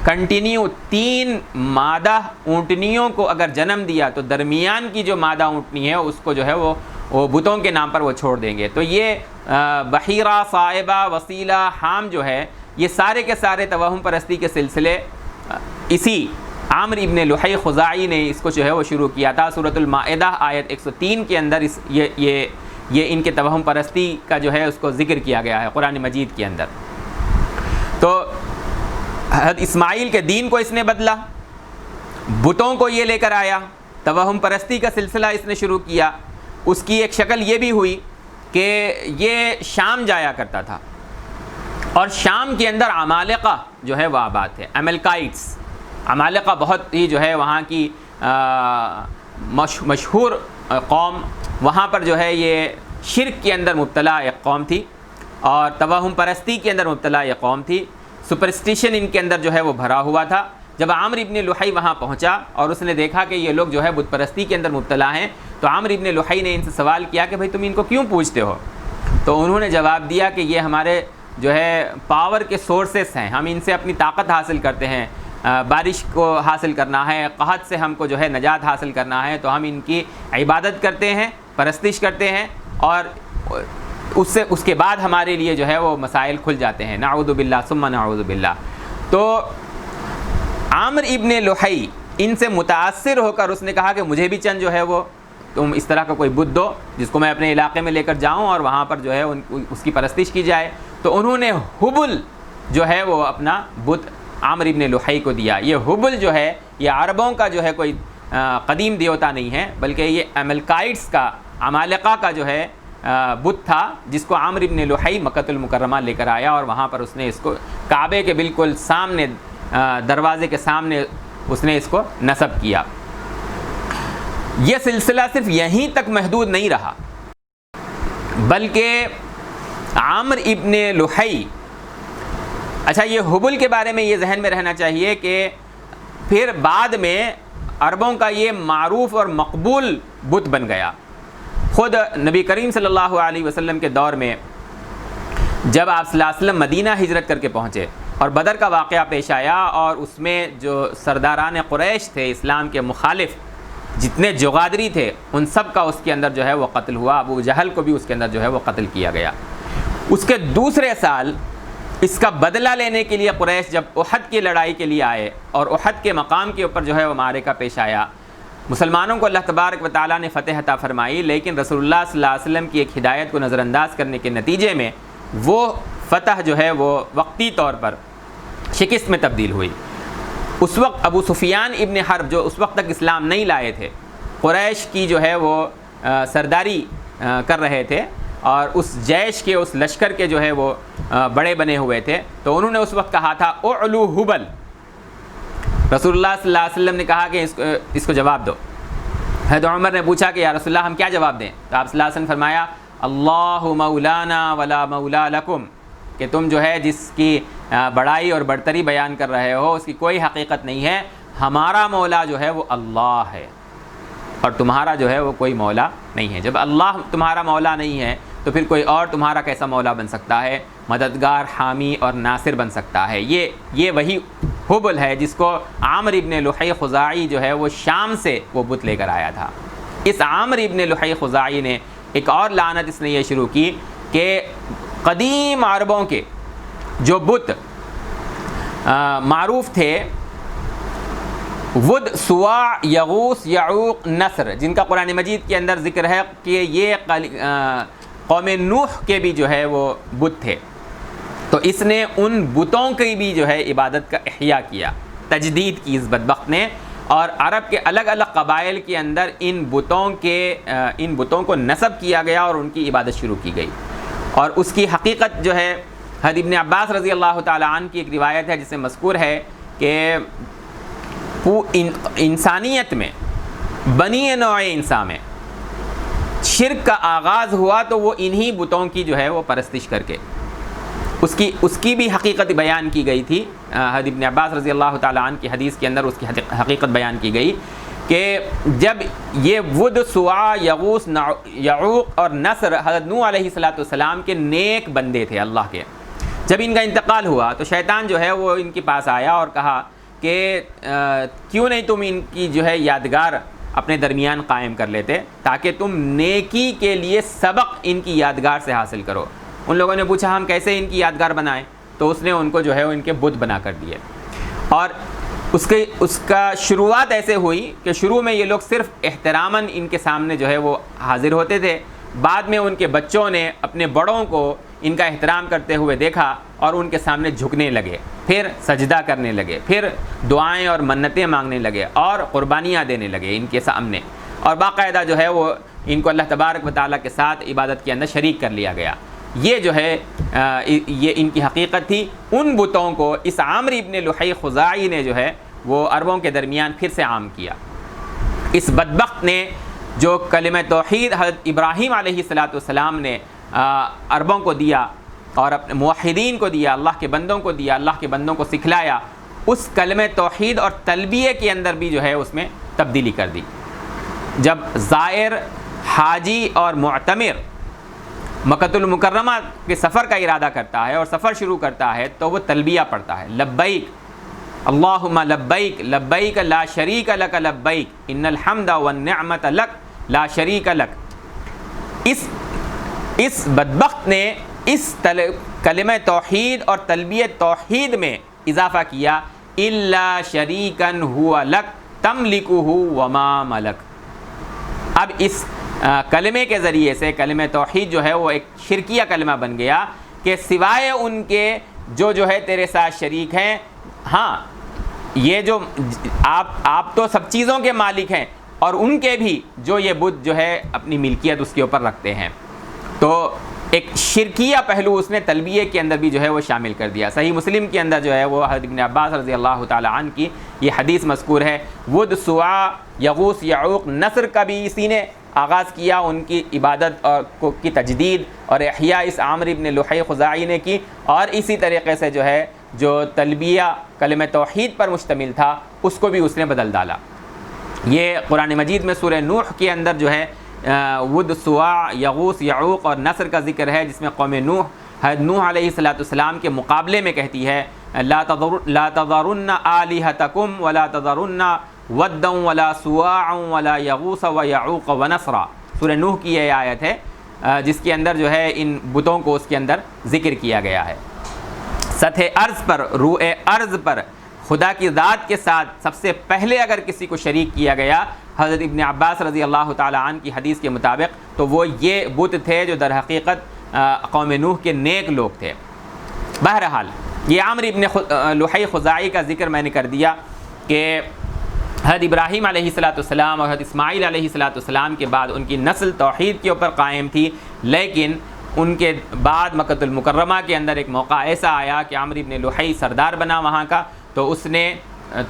کنٹینیو 3 مادہ اونٹنیوں کو اگر جنم دیا تو درمیان کی جو مادہ اونٹنی ہے اس کو جو ہے وہ بتوں کے نام پر وہ چھوڑ دیں گے۔ تو یہ بحیرہ، صائبہ، وسیلہ، حام جو ہے یہ سارے کے سارے توہم پرستی کے سلسلے اسی عامر ابن لحی خزاعی نے اس کو جو ہے وہ شروع کیا تھا۔ سورۃ المائدہ آیت 103 کے اندر یہ ان کے توہم پرستی کا جو ہے اس کو ذکر کیا گیا ہے قرآن مجید کے اندر۔ تو حضرت اسماعیل کے دین کو اس نے بدلا، بتوں کو یہ لے کر آیا، توہم پرستی کا سلسلہ اس نے شروع کیا۔ اس کی ایک شکل یہ بھی ہوئی کہ یہ شام جایا کرتا تھا، اور شام کے اندر عمالقہ جو ہے وہ آباد تھے، عمالقائٹس۔ عمالقہ بہت ہی جو ہے وہاں کی مشہور قوم، وہاں پر جو ہے یہ شرک کے اندر مبتلا ایک قوم تھی، اور توہم پرستی کے اندر مبتلا ایک قوم تھی، سپرسٹیشن ان کے اندر جو ہے وہ بھرا ہوا تھا۔ جب عامر ابن لحی وہاں پہنچا اور اس نے دیکھا کہ یہ لوگ جو ہے بت پرستی کے اندر مبتلا ہیں، تو عامر ابن لحی نے ان سے سوال کیا کہ بھئی تم ان کو کیوں پوچھتے ہو؟ تو انہوں نے جواب دیا کہ یہ ہمارے جو ہے پاور کے سورسز ہیں، ہم ان سے اپنی طاقت حاصل کرتے ہیں، بارش کو حاصل کرنا ہے، قحط سے ہم کو جو ہے نجات حاصل کرنا ہے، تو ہم ان کی عبادت کرتے ہیں، پرستش کرتے ہیں، اور اس کے بعد ہمارے لیے جو ہے وہ مسائل کھل جاتے ہیں، نعوذ باللہ ثم نعوذ باللہ۔ تو عامر ابن لحی ان سے متاثر ہو کر اس نے کہا کہ مجھے بھی چند جو ہے وہ تم اس طرح کا کوئی بت دو جس کو میں اپنے علاقے میں لے کر جاؤں اور وہاں پر جو ہے اس کی پرستش کی جائے۔ تو انہوں نے حبل جو ہے وہ اپنا بت عامر ابن لحی کو دیا۔ یہ حبل جو ہے یہ عربوں کا جو ہے کوئی قدیم دیوتا نہیں ہے، بلکہ یہ عمالقائٹس کا، عمالقہ کا جو ہے بت تھا، جس کو عامر ابن لحی مکۃ المکرمہ لے کر آیا، اور وہاں پر اس نے اس کو کعبے کے بالکل سامنے، دروازے کے سامنے اس نے اس کو نصب کیا۔ یہ سلسلہ صرف یہیں تک محدود نہیں رہا، بلکہ عامر ابن لحی، اچھا یہ حبل کے بارے میں یہ ذہن میں رہنا چاہیے کہ پھر بعد میں عربوں کا یہ معروف اور مقبول بت بن گیا۔ خود نبی کریم صلی اللہ علیہ وسلم کے دور میں جب آپ صلی اللہ علیہ وسلم مدینہ ہجرت کر کے پہنچے اور بدر کا واقعہ پیش آیا، اور اس میں جو سرداران قریش تھے، اسلام کے مخالف جتنے جغادری تھے، ان سب کا اس کے اندر جو ہے وہ قتل ہوا۔ ابو جہل کو بھی اس کے اندر جو ہے وہ قتل کیا گیا۔ اس کے دوسرے سال اس کا بدلہ لینے کے لیے قریش جب احد کی لڑائی کے لیے آئے، اور احد کے مقام کے اوپر جو ہے وہ معرکہ پیش آیا، مسلمانوں کو اللہ تبارک و تعالیٰ نے فتح عطا فرمائی، لیکن رسول اللہ صلی اللہ علیہ وسلم کی ایک ہدایت کو نظر انداز کرنے کے نتیجے میں وہ فتح جو ہے وہ وقتی طور پر شکست میں تبدیل ہوئی۔ اس وقت ابو سفیان ابن حرب جو اس وقت تک اسلام نہیں لائے تھے، قریش کی جو ہے وہ سرداری کر رہے تھے، اور اس جیش کے، اس لشکر کے جو ہے وہ بڑے بنے ہوئے تھے، تو انہوں نے اس وقت کہا تھا اعلو حبل۔ رسول اللہ صلی اللہ علیہ وسلم نے کہا کہ اس کو جواب دو۔ حضرت عمر نے پوچھا کہ یا رسول اللہ ہم کیا جواب دیں؟ تو آپ صلی اللہ علیہ وسلم فرمایا اللہ مولانا ولا مولا لکم، کہ تم جو ہے جس کی بڑائی اور برتری بیان کر رہے ہو اس کی کوئی حقیقت نہیں ہے، ہمارا مولا جو ہے وہ اللہ ہے، اور تمہارا جو ہے وہ کوئی مولا نہیں ہے۔ جب اللہ تمہارا مولا نہیں ہے تو پھر کوئی اور تمہارا کیسا مولا بن سکتا ہے، مددگار، حامی اور ناصر بن سکتا ہے؟ یہ وہی حبل ہے جس کو عامر ابن لحی خزاعی جو ہے وہ شام سے وہ بت لے کر آیا تھا۔ اس عامر ابن لحی خزاعی نے ایک اور لعنت اس نے یہ شروع کی کہ قدیم عربوں کے جو بت معروف تھے، ود، سواع، یغوث، یعوق، نصر، جن کا قرآن مجید کے اندر ذکر ہے کہ یہ قوم نوح کے بھی جو ہے وہ بت تھے، تو اس نے ان بتوں کی بھی جو ہے عبادت کا احیاء کیا، تجدید کی اس بدبخت نے، اور عرب کے الگ الگ قبائل کے اندر ان بتوں کو نصب کیا گیا اور ان کی عبادت شروع کی گئی۔ اور اس کی حقیقت جو ہے حضرت ابن عباس رضی اللہ تعالی عنہ کی ایک روایت ہے جس میں مذکور ہے کہ انسانیت میں، بنی نوع انسان میں شرک کا آغاز ہوا تو وہ انہی بتوں کی جو ہے وہ پرستش کر کے، اس کی بھی حقیقت بیان کی گئی تھی۔ حضرت ابن عباس رضی اللہ تعالیٰ عنہ کی حدیث کے اندر اس کی حقیقت بیان کی گئی کہ جب یہ ود، سواع، یغوث، یعوق اور نصر حضرت نوح علیہ السلام کے نیک بندے تھے اللہ کے، جب ان کا انتقال ہوا تو شیطان جو ہے وہ ان کے پاس آیا اور کہا کہ کیوں نہیں تم ان کی جو ہے یادگار اپنے درمیان قائم کر لیتے تاکہ تم نیکی کے لیے سبق ان کی یادگار سے حاصل کرو۔ ان لوگوں نے پوچھا ہم کیسے ان کی یادگار بنائیں، تو اس نے ان کو جو ہے ان کے بت بنا کر دیے، اور اس کا شروعات ایسے ہوئی کہ شروع میں یہ لوگ صرف احتراماً ان کے سامنے جو ہے وہ حاضر ہوتے تھے، بعد میں ان کے بچوں نے اپنے بڑوں کو ان کا احترام کرتے ہوئے دیکھا اور ان کے سامنے جھکنے لگے، پھر سجدہ کرنے لگے، پھر دعائیں اور منتیں مانگنے لگے اور قربانیاں دینے لگے ان کے سامنے، اور باقاعدہ جو ہے وہ ان کو اللہ تبارک و تعالیٰ کے ساتھ عبادت کے اندر شریک کر لیا گیا۔ یہ جو ہے یہ ان کی حقیقت تھی۔ ان بتوں کو اس عامر ابن لحی خزاعی نے جو ہے وہ عربوں کے درمیان پھر سے عام کیا۔ اس بدبخت نے جو کلمہ توحید حضرت ابراہیم علیہ السلام نے عربوں کو دیا اور اپنے موحدین کو دیا، اللہ کے بندوں کو دیا، اللہ کے بندوں کو سکھلایا، اس کلمہ توحید اور تلبیہ کے اندر بھی جو ہے اس میں تبدیلی کر دی۔ جب زائر، حاجی اور معتمر مکۃ المکرمہ کے سفر کا ارادہ کرتا ہے اور سفر شروع کرتا ہے تو وہ تلبیہ پڑھتا ہے، لبیک اللہم لبیک لبیک لا شریک لک لبیک ان الحمد والنعمت لک لا شریک لک۔ اس بدبخت نے اس کلمہ توحید اور تلبیہ توحید میں اضافہ کیا، الا شریکا ہو لک تملکہ وما ملک۔ اب اس کلمے کے ذریعے سے کلمہ توحید جو ہے وہ ایک شرکیہ کلمہ بن گیا کہ سوائے ان کے جو ہے تیرے ساتھ شریک ہیں، ہاں یہ جو آپ تو سب چیزوں کے مالک ہیں، اور ان کے بھی جو یہ بت جو ہے اپنی ملکیت اس کے اوپر رکھتے ہیں، تو ایک شرکیہ پہلو اس نے تلبیہ کے اندر بھی جو ہے وہ شامل کر دیا۔ صحیح مسلم کے اندر جو ہے وہ حضرت ابن عباس رضی اللہ تعالی عنہ کی یہ حدیث مذکور ہے، ود، سواع، یغوث، یعوق، نصر کا بھی اسی نے آغاز کیا، ان کی عبادت اور کی تجدید اور احیاء اس عامر ابن لحی خزاعی نے کی، اور اسی طریقے سے جو ہے جو تلبیہ کلمہ توحید پر مشتمل تھا اس کو بھی اس نے بدل ڈالا۔ یہ قرآن مجید میں سورہ نوح کے اندر جو ہے ود، سواع، یغوث، یعوق اور نصر کا ذکر ہے، جس میں قوم نوح حضرت نوح علیہ السلام کے مقابلے میں کہتی ہے لا تذرن آلہتکم ولا تذرن ودا ولا سواعا ولا یغوث ویعوق ونصرا۔ سورہ نوح کی یہ آیت ہے جس کے اندر جو ہے ان بتوں کو اس کے اندر ذکر کیا گیا ہے۔ سطح ارض پر، روح ارض پر خدا کی ذات کے ساتھ سب سے پہلے اگر کسی کو شریک کیا گیا حضرت ابن عباس رضی اللہ تعالی عنہ کی حدیث کے مطابق تو وہ یہ بت تھے جو در حقیقت قوم نوح کے نیک لوگ تھے۔ بہرحال یہ عامر ابن لحی خزاعی کا ذکر میں نے کر دیا کہ حضرت ابراہیم علیہ السلام اور حضرت اسماعیل علیہ السلام کے بعد ان کی نسل توحید کے اوپر قائم تھی، لیکن ان کے بعد مکۃ المکرمہ کے اندر ایک موقع ایسا آیا کہ عامر ابن لحی سردار بنا وہاں کا، تو اس نے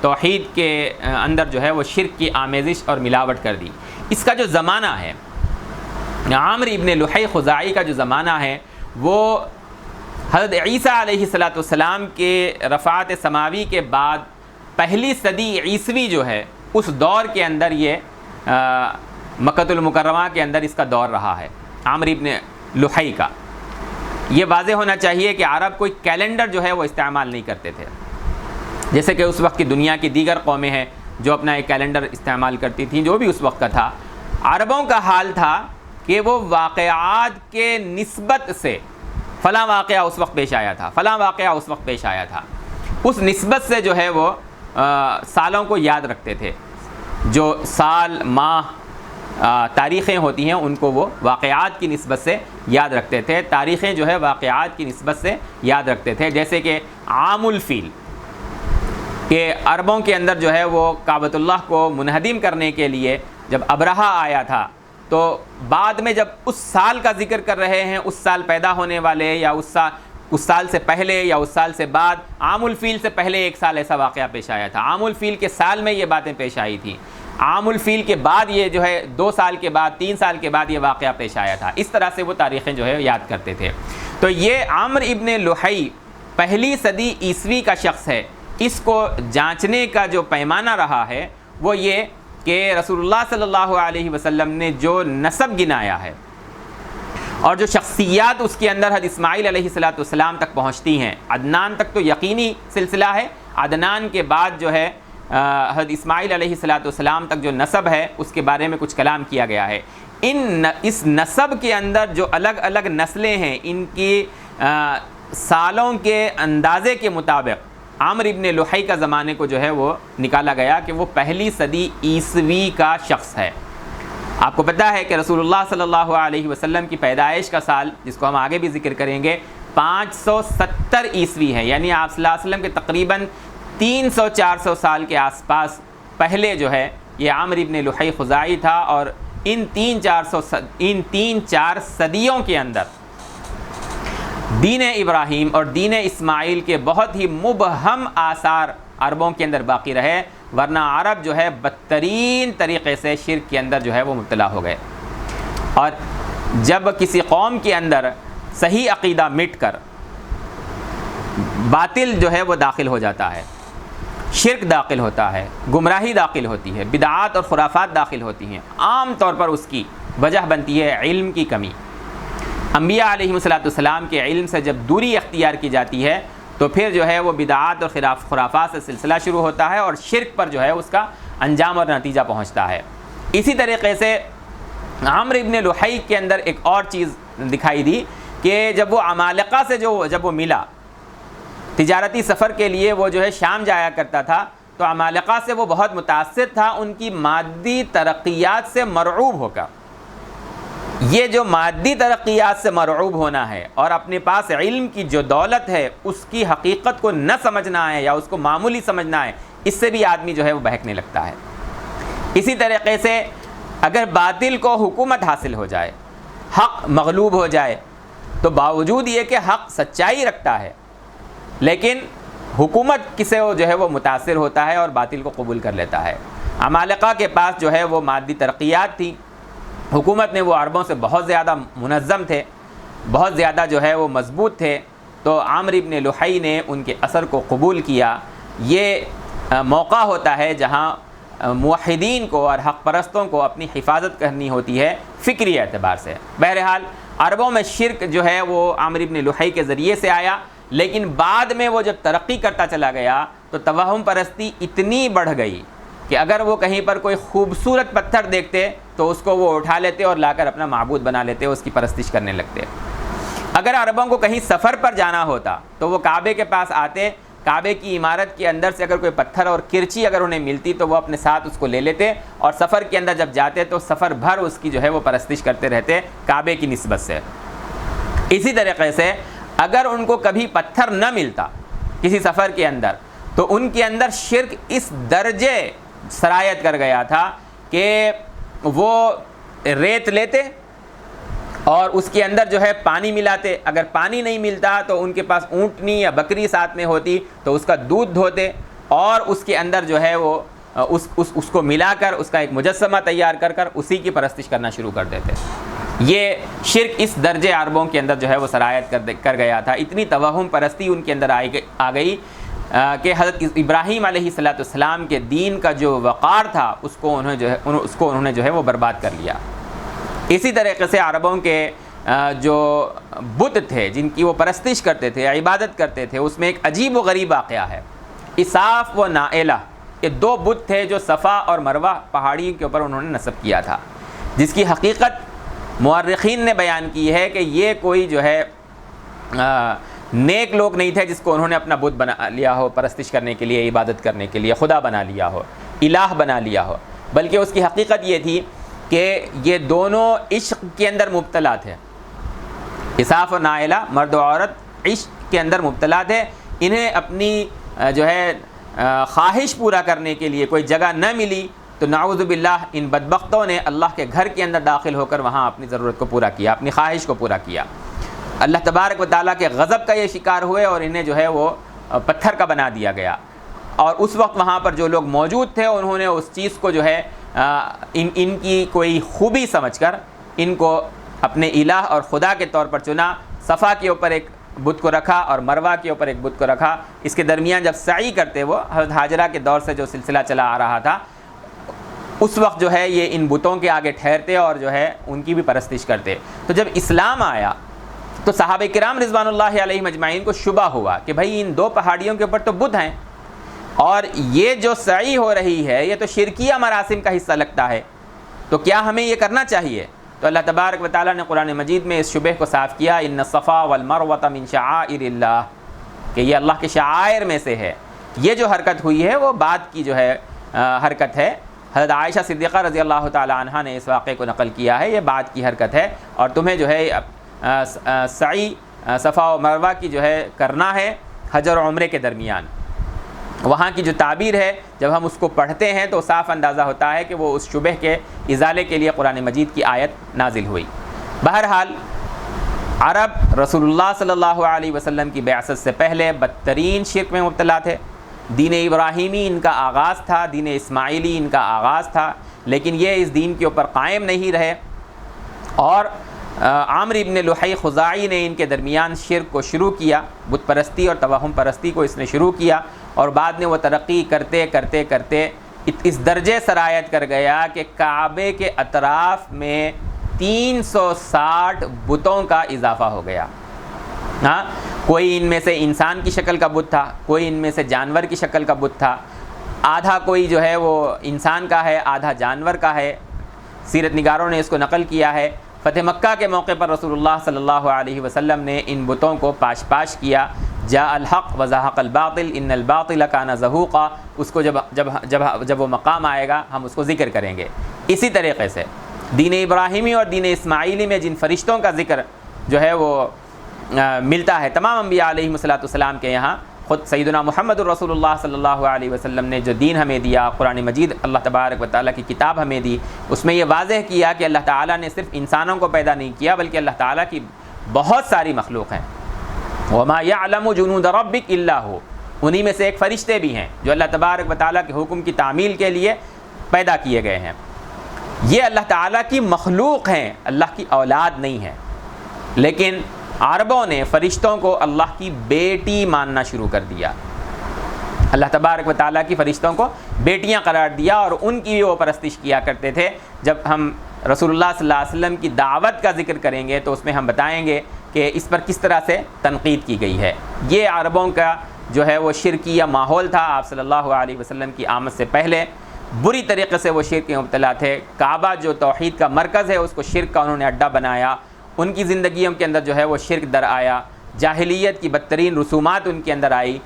توحید کے اندر جو ہے وہ شرک کی آمیزش اور ملاوٹ کر دی۔ اس کا جو زمانہ ہے عامر ابن لحی خزاعی کا جو زمانہ ہے وہ حضرت عیسیٰ علیہ السلام کے رفعت سماوی کے بعد پہلی صدی عیسوی جو ہے اس دور کے اندر یہ مکۃ المکرمہ کے اندر اس کا دور رہا ہے عامر ابن لحی کا۔ یہ واضح ہونا چاہیے کہ عرب کوئی کیلنڈر جو ہے وہ استعمال نہیں کرتے تھے، جیسے کہ اس وقت کی دنیا کی دیگر قومیں ہیں جو اپنا ایک کیلنڈر استعمال کرتی تھیں، جو بھی اس وقت کا تھا۔ عربوں کا حال تھا کہ وہ واقعات کے نسبت سے فلاں واقعہ اس وقت پیش آیا تھا، فلاں واقعہ اس وقت پیش آیا تھا، اس نسبت سے جو ہے وہ سالوں کو یاد رکھتے تھے۔ جو سال، ماہ، تاریخیں ہوتی ہیں ان کو وہ واقعات کی نسبت سے یاد رکھتے تھے، تاریخیں جو ہے واقعات کی نسبت سے یاد رکھتے تھے. جیسے کہ عام الفیل کہ عربوں کے اندر جو ہے وہ کعبۃ اللہ کو منہدم کرنے کے لیے جب ابرہہ آیا تھا تو بعد میں جب اس سال کا ذکر کر رہے ہیں، اس سال پیدا ہونے والے یا اس سال سے پہلے یا اس سال سے بعد، عام الفیل سے پہلے ایک سال ایسا واقعہ پیش آیا تھا، عام الفیل کے سال میں یہ باتیں پیش آئی تھیں، عام الفیل کے بعد یہ جو ہے 2 سال کے بعد 3 سال کے بعد یہ واقعہ پیش آیا تھا. اس طرح سے وہ تاریخیں جو ہے یاد کرتے تھے. تو یہ عمرو ابن لحی پہلی صدی عیسوی کا شخص ہے. اس کو جانچنے کا جو پیمانہ رہا ہے وہ یہ کہ رسول اللہ صلی اللہ علیہ وسلم نے جو نسب گنایا ہے اور جو شخصیات اس کے اندر حضرت اسماعیل علیہ السلام تک پہنچتی ہیں، عدنان تک تو یقینی سلسلہ ہے، عدنان کے بعد جو ہے حضرت اسماعیل علیہ السلام تک جو نسب ہے اس کے بارے میں کچھ کلام کیا گیا ہے. اس نسب کے اندر جو الگ الگ نسلیں ہیں ان کی سالوں کے اندازے کے مطابق عمرو ابن لحی کا زمانے کو جو ہے وہ نکالا گیا کہ وہ پہلی صدی عیسوی کا شخص ہے. آپ کو پتہ ہے کہ رسول اللہ صلی اللہ علیہ وسلم کی پیدائش کا سال، جس کو ہم آگے بھی ذکر کریں گے، 570 عیسوی ہے، یعنی آپ صلی اللہ علیہ وسلم کے تقریباً 300-400 سال کے آس پاس پہلے جو ہے یہ عمرو ابن لحی خزاعی تھا. اور ان 3-4 صدیوں کے اندر دین ابراہیم اور دین اسماعیل کے بہت ہی مبہم آثار عربوں کے اندر باقی رہے، ورنہ عرب جو ہے بدترین طریقے سے شرک کے اندر جو ہے وہ مبتلا ہو گئے. اور جب کسی قوم کے اندر صحیح عقیدہ مٹ کر باطل جو ہے وہ داخل ہو جاتا ہے، شرک داخل ہوتا ہے، گمراہی داخل ہوتی ہے، بدعات اور خرافات داخل ہوتی ہیں، عام طور پر اس کی وجہ بنتی ہے علم کی کمی. انبیاء علیہ السلام کے علم سے جب دوری اختیار کی جاتی ہے تو پھر جو ہے وہ بدعات اور خرافات سے سلسلہ شروع ہوتا ہے اور شرک پر جو ہے اس کا انجام اور نتیجہ پہنچتا ہے. اسی طریقے سے عمرو ابن لحی کے اندر ایک اور چیز دکھائی دی کہ جب وہ عمالقہ سے جب وہ ملا، تجارتی سفر کے لیے وہ جو ہے شام جایا کرتا تھا، تو عمالقہ سے وہ بہت متاثر تھا ان کی مادی ترقیات سے مرعوب ہو کر. یہ جو مادی ترقیات سے مرعوب ہونا ہے اور اپنے پاس علم کی جو دولت ہے اس کی حقیقت کو نہ سمجھنا ہے یا اس کو معمولی سمجھنا ہے، اس سے بھی آدمی جو ہے وہ بہکنے لگتا ہے. اسی طریقے سے اگر باطل کو حکومت حاصل ہو جائے، حق مغلوب ہو جائے، تو باوجود یہ کہ حق سچائی رکھتا ہے لیکن حکومت کسے جو ہے وہ متاثر ہوتا ہے اور باطل کو قبول کر لیتا ہے. عمالقہ کے پاس جو ہے وہ مادی ترقیات تھی، حکومت نے وہ عربوں سے بہت زیادہ منظم تھے، بہت زیادہ جو ہے وہ مضبوط تھے، تو عمرو ابن لحی نے ان کے اثر کو قبول کیا. یہ موقع ہوتا ہے جہاں موحدین کو اور حق پرستوں کو اپنی حفاظت کرنی ہوتی ہے فکری اعتبار سے. بہرحال عربوں میں شرک جو ہے وہ عمرو ابن لحی کے ذریعے سے آیا، لیکن بعد میں وہ جب ترقی کرتا چلا گیا تو توہم پرستی اتنی بڑھ گئی کہ اگر وہ کہیں پر کوئی خوبصورت پتھر دیکھتے تو اس کو وہ اٹھا لیتے اور لا کر اپنا معبود بنا لیتے، اس کی پرستش کرنے لگتے. اگر عربوں کو کہیں سفر پر جانا ہوتا تو وہ کعبے کے پاس آتے، کعبے کی عمارت کے اندر سے اگر کوئی پتھر اور کرچی اگر انہیں ملتی تو وہ اپنے ساتھ اس کو لے لیتے اور سفر کے اندر جب جاتے تو سفر بھر اس کی جو ہے وہ پرستش کرتے رہتے کعبے کی نسبت سے. اسی طریقے سے اگر ان کو کبھی پتھر نہ ملتا کسی سفر کے اندر تو ان کے اندر شرک اس درجے سرایت کر گیا تھا کہ وہ ریت لیتے اور اس کے اندر جو ہے پانی ملاتے. اگر پانی نہیں ملتا تو ان کے پاس اونٹنی یا بکری ساتھ میں ہوتی تو اس کا دودھ دھوتے اور اس کے اندر جو ہے وہ اس کو ملا کر اس کا ایک مجسمہ تیار کر اسی کی پرستش کرنا شروع کر دیتے. یہ شرک اس درجے عربوں کے اندر جو ہے وہ سرایت کر گیا تھا. اتنی توہم پرستی ان کے اندر آ گئی کہ حضرت ابراہیم علیہ السلام کے دین کا جو وقار تھا اس کو انہوں نے جو ہے وہ برباد کر لیا. اسی طریقے سے عربوں کے جو بت تھے جن کی وہ پرستش کرتے تھے، عبادت کرتے تھے، اس میں ایک عجیب و غریب واقعہ ہے. اساف و نائلہ، یہ 2 بت تھے جو صفا اور مروہ پہاڑی کے اوپر انہوں نے نصب کیا تھا، جس کی حقیقت مورخین نے بیان کی ہے کہ یہ کوئی جو ہے نیک لوگ نہیں تھے جس کو انہوں نے اپنا بت بنا لیا ہو پرستش کرنے کے لیے، عبادت کرنے کے لیے خدا بنا لیا ہو، الہ بنا لیا ہو، بلکہ اس کی حقیقت یہ تھی کہ یہ دونوں عشق کے اندر مبتلا تھے، اساف و نائلہ مرد و عورت عشق کے اندر مبتلا تھے، انہیں اپنی جو ہے خواہش پورا کرنے کے لیے کوئی جگہ نہ ملی، تو نعوذ باللہ ان بدبختوں نے اللہ کے گھر کے اندر داخل ہو کر وہاں اپنی ضرورت کو پورا کیا، اپنی خواہش کو پورا کیا، اللہ تبارک و تعالیٰ کے غضب کا یہ شکار ہوئے اور انہیں جو ہے وہ پتھر کا بنا دیا گیا۔ اور اس وقت وہاں پر جو لوگ موجود تھے انہوں نے اس چیز کو جو ہے ان کی کوئی خوبی سمجھ کر ان کو اپنے الہ اور خدا کے طور پر چنا، صفا کے اوپر ایک بت کو رکھا اور مروہ کے اوپر ایک بت کو رکھا۔ اس کے درمیان جب سعی کرتے وہ حضرت ہاجرہ کے دور سے جو سلسلہ چلا آ رہا تھا، اس وقت جو ہے یہ ان بتوں کے آگے ٹھہرتے اور جو ہے ان کی بھی پرستش کرتے۔ تو جب اسلام آیا تو صحابہ کرام رضوان اللہ علیہم اجمعین کو شبہ ہوا کہ بھائی ان دو پہاڑیوں کے اوپر تو بت ہیں، اور یہ جو سعی ہو رہی ہے یہ تو شرکیہ مراسم کا حصہ لگتا ہے، تو کیا ہمیں یہ کرنا چاہیے؟ تو اللہ تبارک و تعالیٰ نے قرآن مجید میں اس شبہ کو صاف کیا، ان الصفا والمروۃ من شعائر اللہ، کہ یہ اللہ کے شعائر میں سے ہے۔ یہ جو حرکت ہوئی ہے وہ بعد کی جو ہے حرکت ہے، حضرت عائشہ صدیقہ رضی اللہ تعالیٰ عنہا نے اس واقعے کو نقل کیا ہے، یہ بعد کی حرکت ہے، اور تمہیں جو ہے سعی صفا و مروہ کی جو ہے کرنا ہے حج اور عمرے کے درمیان۔ وہاں کی جو تعبیر ہے جب ہم اس کو پڑھتے ہیں تو صاف اندازہ ہوتا ہے کہ وہ اس شبہ کے ازالے کے لیے قرآن مجید کی آیت نازل ہوئی۔ بہرحال عرب رسول اللہ صلی اللہ علیہ وسلم کی بعثت سے پہلے بدترین شرک میں مبتلا تھے۔ دین ابراہیمی ان کا آغاز تھا، دین اسماعیلی ان کا آغاز تھا، لیکن یہ اس دین کے اوپر قائم نہیں رہے، اور عامر ابن لحی خزاعی نے ان کے درمیان شرک کو شروع کیا، بت پرستی اور توہم پرستی کو اس نے شروع کیا، اور بعد میں وہ ترقی کرتے کرتے کرتے اس درجے سرایت کر گیا کہ کعبے کے اطراف میں 360 بتوں کا اضافہ ہو گیا۔ ہاں، کوئی ان میں سے انسان کی شکل کا بت تھا، کوئی ان میں سے جانور کی شکل کا بت تھا، آدھا کوئی جو ہے وہ انسان کا ہے، آدھا جانور کا ہے۔ سیرت نگاروں نے اس کو نقل کیا ہے۔ فتح مکہ کے موقع پر رسول اللہ صلی اللہ علیہ وسلم نے ان بتوں کو پاش پاش کیا، جاء الحق وزہق الباطل ان الباطل کان زہوقا، اس کو جب وہ مقام آئے گا ہم اس کو ذکر کریں گے۔ اسی طریقے سے دین ابراہیمی اور دین اسماعیلی میں جن فرشتوں کا ذکر جو ہے وہ ملتا ہے تمام انبیاء علیہ السلام کے یہاں، خود سیدنا محمد الرسول اللہ صلی اللہ علیہ وسلم نے جو دین ہمیں دیا، قرآن مجید اللہ تبارک و تعالیٰ کی کتاب ہمیں دی، اس میں یہ واضح کیا کہ اللہ تعالیٰ نے صرف انسانوں کو پیدا نہیں کیا بلکہ اللہ تعالیٰ کی بہت ساری مخلوق ہیں۔ وما يعلم جنود ربک الا هو، انہی میں سے ایک فرشتے بھی ہیں جو اللہ تبارک و تعالیٰ کے حکم کی تعمیل کے لیے پیدا کیے گئے ہیں۔ یہ اللہ تعالیٰ کی مخلوق ہیں، اللہ کی اولاد نہیں ہے، لیکن عربوں نے فرشتوں کو اللہ کی بیٹی ماننا شروع کر دیا۔ اللہ تبارک و تعالیٰ کی فرشتوں کو بیٹیاں قرار دیا اور ان کی وہ پرستش کیا کرتے تھے۔ جب ہم رسول اللہ صلی اللہ علیہ وسلم کی دعوت کا ذکر کریں گے تو اس میں ہم بتائیں گے کہ اس پر کس طرح سے تنقید کی گئی ہے۔ یہ عربوں کا جو ہے وہ شرکیہ ماحول تھا۔ آپ صلی اللہ علیہ وسلم کی آمد سے پہلے بری طریقے سے وہ شرک میں مبتلا تھے۔ کعبہ جو توحید کا مرکز ہے اس کو شرک کا انہوں نے اڈا بنایا۔ ان کی زندگیوں کے اندر جو ہے وہ شرک در آیا، جاہلیت کی بدترین رسومات ان کے اندر آئی،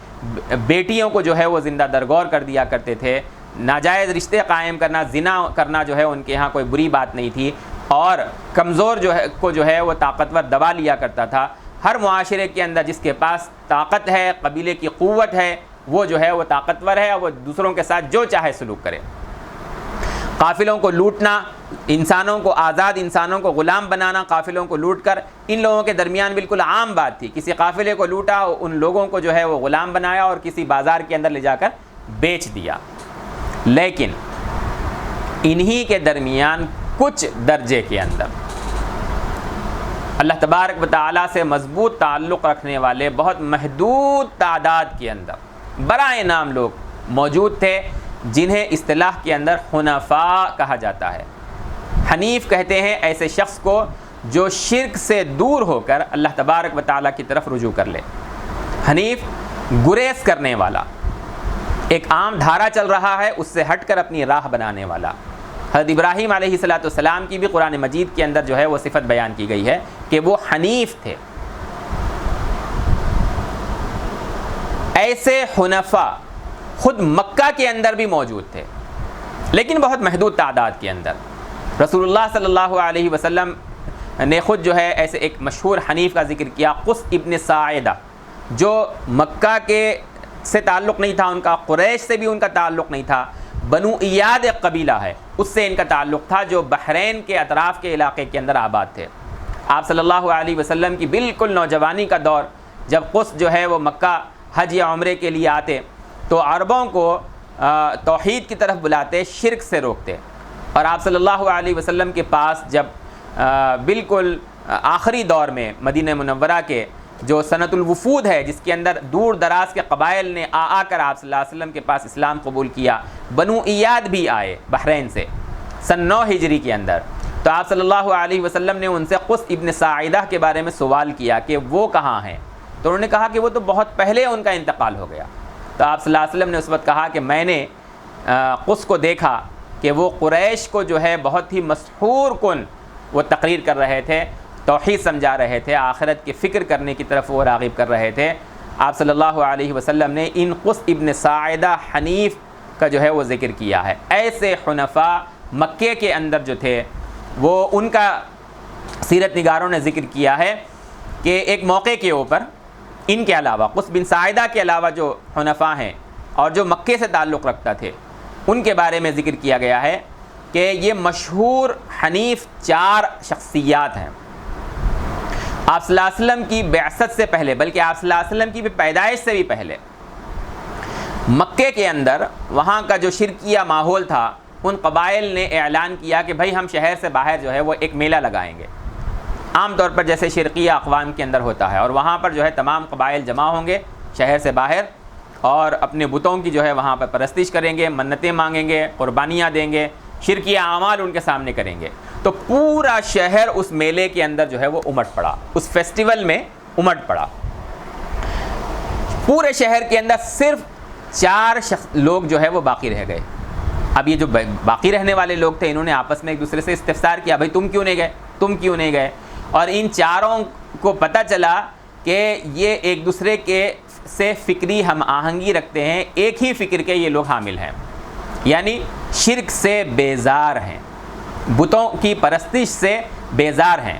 بیٹیوں کو جو ہے وہ زندہ درگور کر دیا کرتے تھے، ناجائز رشتے قائم کرنا، زنا کرنا جو ہے ان کے ہاں کوئی بری بات نہیں تھی، اور کمزور جو ہے وہ طاقتور دبا لیا کرتا تھا۔ ہر معاشرے کے اندر جس کے پاس طاقت ہے، قبیلے کی قوت ہے، وہ جو ہے وہ طاقتور ہے، وہ دوسروں کے ساتھ جو چاہے سلوک کرے۔ قافلوں کو لوٹنا، انسانوں کو آزاد انسانوں کو غلام بنانا، قافلوں کو لوٹ کر، ان لوگوں کے درمیان بالکل عام بات تھی۔ کسی قافلے کو لوٹا، ان لوگوں کو جو ہے وہ غلام بنایا اور کسی بازار کے اندر لے جا کر بیچ دیا۔ لیکن انہی کے درمیان کچھ درجے کے اندر اللہ تبارک و تعالیٰ سے مضبوط تعلق رکھنے والے بہت محدود تعداد کے اندر برائے نام لوگ موجود تھے، جنہیں اصطلاح کے اندر حنفاء کہا جاتا ہے۔ حنیف کہتے ہیں ایسے شخص کو جو شرک سے دور ہو کر اللہ تبارک و تعالیٰ کی طرف رجوع کر لے۔ حنیف گریز کرنے والا، ایک عام دھارا چل رہا ہے اس سے ہٹ کر اپنی راہ بنانے والا۔ حضرت ابراہیم علیہ السلام کی بھی قرآن مجید کے اندر جو ہے وہ صفت بیان کی گئی ہے کہ وہ حنیف تھے۔ ایسے حنفاء خود مکہ کے اندر بھی موجود تھے، لیکن بہت محدود تعداد کے اندر۔ رسول اللہ صلی اللہ علیہ وسلم نے خود جو ہے ایسے ایک مشہور حنیف کا ذکر کیا، قص ابن ساعدہ، جو مکہ کے سے تعلق نہیں تھا ان کا، قریش سے بھی ان کا تعلق نہیں تھا، بنو ایاد ایک قبیلہ ہے اس سے ان کا تعلق تھا، جو بحرین کے اطراف کے علاقے کے اندر آباد تھے۔ آپ صلی اللہ علیہ وسلم کی بالکل نوجوانی کا دور، جب قص جو ہے وہ مکہ حج یا عمرے کے لیے آتے تو عربوں کو توحید کی طرف بلاتے، شرک سے روکتے، اور آپ صلی اللہ علیہ وسلم کے پاس جب بالکل آخری دور میں مدینہ منورہ کے جو سنت الوفود ہے، جس کے اندر دور دراز کے قبائل نے آ کر آپ صلی اللہ علیہ وسلم کے پاس اسلام قبول کیا، بنو ایاد بھی آئے بحرین سے سن 9 ہجری کے اندر، تو آپ صلی اللہ علیہ وسلم نے ان سے قص ابن ساعدہ کے بارے میں سوال کیا کہ وہ کہاں ہیں، تو انہوں نے کہا کہ وہ تو بہت پہلے ان کا انتقال ہو گیا۔ تو آپ صلی اللہ علیہ وسلم نے اس وقت کہا کہ میں نے قص کو دیکھا کہ وہ قریش کو جو ہے بہت ہی مسحور کن وہ تقریر کر رہے تھے، توحید سمجھا رہے تھے، آخرت کی فکر کرنے کی طرف وہ راغب کر رہے تھے۔ آپ صلی اللہ علیہ وسلم نے ان قص ابن ساعدہ حنیف کا جو ہے وہ ذکر کیا ہے۔ ایسے حنفاء مکے کے اندر جو تھے وہ ان کا سیرت نگاروں نے ذکر کیا ہے کہ ایک موقع کے اوپر ان کے علاوہ، قص بن ساعدہ کے علاوہ جو حنفاء ہیں اور جو مکے سے تعلق رکھتا تھے، ان کے بارے میں ذکر کیا گیا ہے کہ یہ مشہور حنیف 4 شخصیات ہیں۔ آپ صلی اللہ علیہ وسلم کی بعثت سے پہلے، بلکہ آپ صلی اللہ علیہ وسلم کی پیدائش سے بھی پہلے، مکے کے اندر وہاں کا جو شرکیہ ماحول تھا، ان قبائل نے اعلان کیا کہ بھائی ہم شہر سے باہر جو ہے وہ ایک میلہ لگائیں گے، عام طور پر جیسے شرقیہ اقوام کے اندر ہوتا ہے، اور وہاں پر جو ہے تمام قبائل جمع ہوں گے شہر سے باہر، اور اپنے بتوں کی جو ہے وہاں پر پرستش کریں گے، منتیں مانگیں گے، قربانیاں دیں گے، شرکیہ اعمال ان کے سامنے کریں گے۔ تو پورا شہر اس میلے کے اندر جو ہے وہ امٹ پڑا، اس فیسٹیول میں امٹ پڑا۔ پورے شہر کے اندر صرف 4 لوگ جو ہے وہ باقی رہ گئے۔ اب یہ جو باقی رہنے والے لوگ تھے، انہوں نے آپس میں ایک دوسرے سے استفسار کیا، بھائی تم کیوں نہیں گئے، تم کیوں نہیں گئے؟ اور ان 4 کو پتہ چلا کہ یہ ایک دوسرے کے سے فکری ہم آہنگی رکھتے ہیں، ایک ہی فکر کے یہ لوگ حامل ہیں، یعنی شرک سے بیزار ہیں، بتوں کی پرستش سے بیزار ہیں،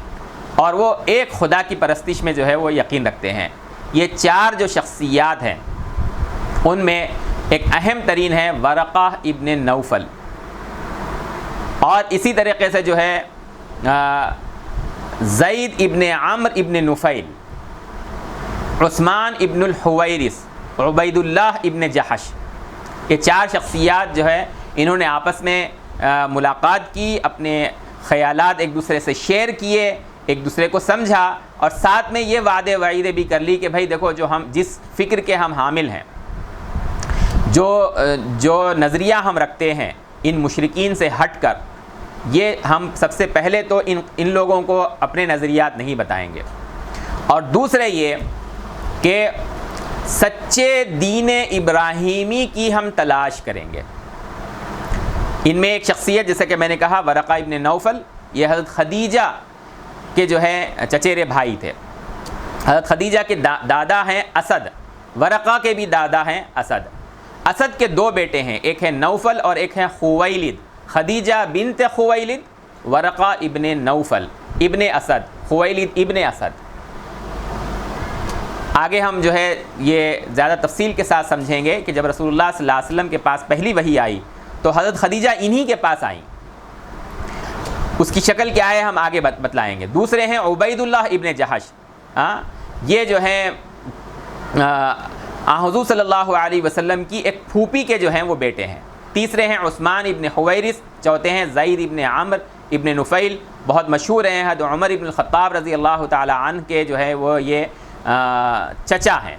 اور وہ ایک خدا کی پرستش میں جو ہے وہ یقین رکھتے ہیں۔ یہ 4 جو شخصیات ہیں ان میں ایک اہم ترین ہے ورقہ ابن نوفل، اور اسی طریقے سے جو ہے زید ابن عمرو ابن نفیل، عثمان ابن الحویرث، عبید اللہ ابن جحش۔ یہ 4 شخصیات جو ہے انہوں نے آپس میں ملاقات کی، اپنے خیالات ایک دوسرے سے شیئر کیے، ایک دوسرے کو سمجھا، اور ساتھ میں یہ وعدے وعیدے بھی کر لی کہ بھائی دیکھو، جو ہم جس فکر کے ہم حامل ہیں، جو نظریہ ہم رکھتے ہیں ان مشرکین سے ہٹ کر، یہ ہم سب سے پہلے تو ان لوگوں کو اپنے نظریات نہیں بتائیں گے، اور دوسرے یہ کہ سچے دین ابراہیمی کی ہم تلاش کریں گے۔ ان میں ایک شخصیت جیسے کہ میں نے کہا ورقہ ابن نوفل، یہ حضرت خدیجہ کے جو ہے چچیرے بھائی تھے۔ حضرت خدیجہ کے دادا ہیں اسد، ورقہ کے بھی دادا ہیں اسد۔ اسد کے 2 بیٹے ہیں، ایک ہے نوفل اور ایک ہے خویلد، خدیجہ بنت خویلد، ورقہ ابن نوفل ابن اسد، خویلد ابن اسد۔ آگے ہم جو ہے یہ زیادہ تفصیل کے ساتھ سمجھیں گے کہ جب رسول اللہ صلی اللہ علیہ وسلم کے پاس پہلی وحی آئی تو حضرت خدیجہ انہی کے پاس آئیں، اس کی شکل کیا ہے ہم آگے بتلائیں گے۔ دوسرے ہیں عبید اللہ ابن جحش، یہ جو ہیں حضور صلی اللہ علیہ وسلم کی ایک پھوپھی کے جو ہیں وہ بیٹے ہیں۔ تیسرے ہیں عثمان ابن حویرث، چوتھے ہیں زید ابن عمرو ابن نفیل، بہت مشہور ہیں، حضرت عمر ابن الخطاب رضی اللہ تعالی عنہ کے جو ہے وہ یہ چچا ہیں،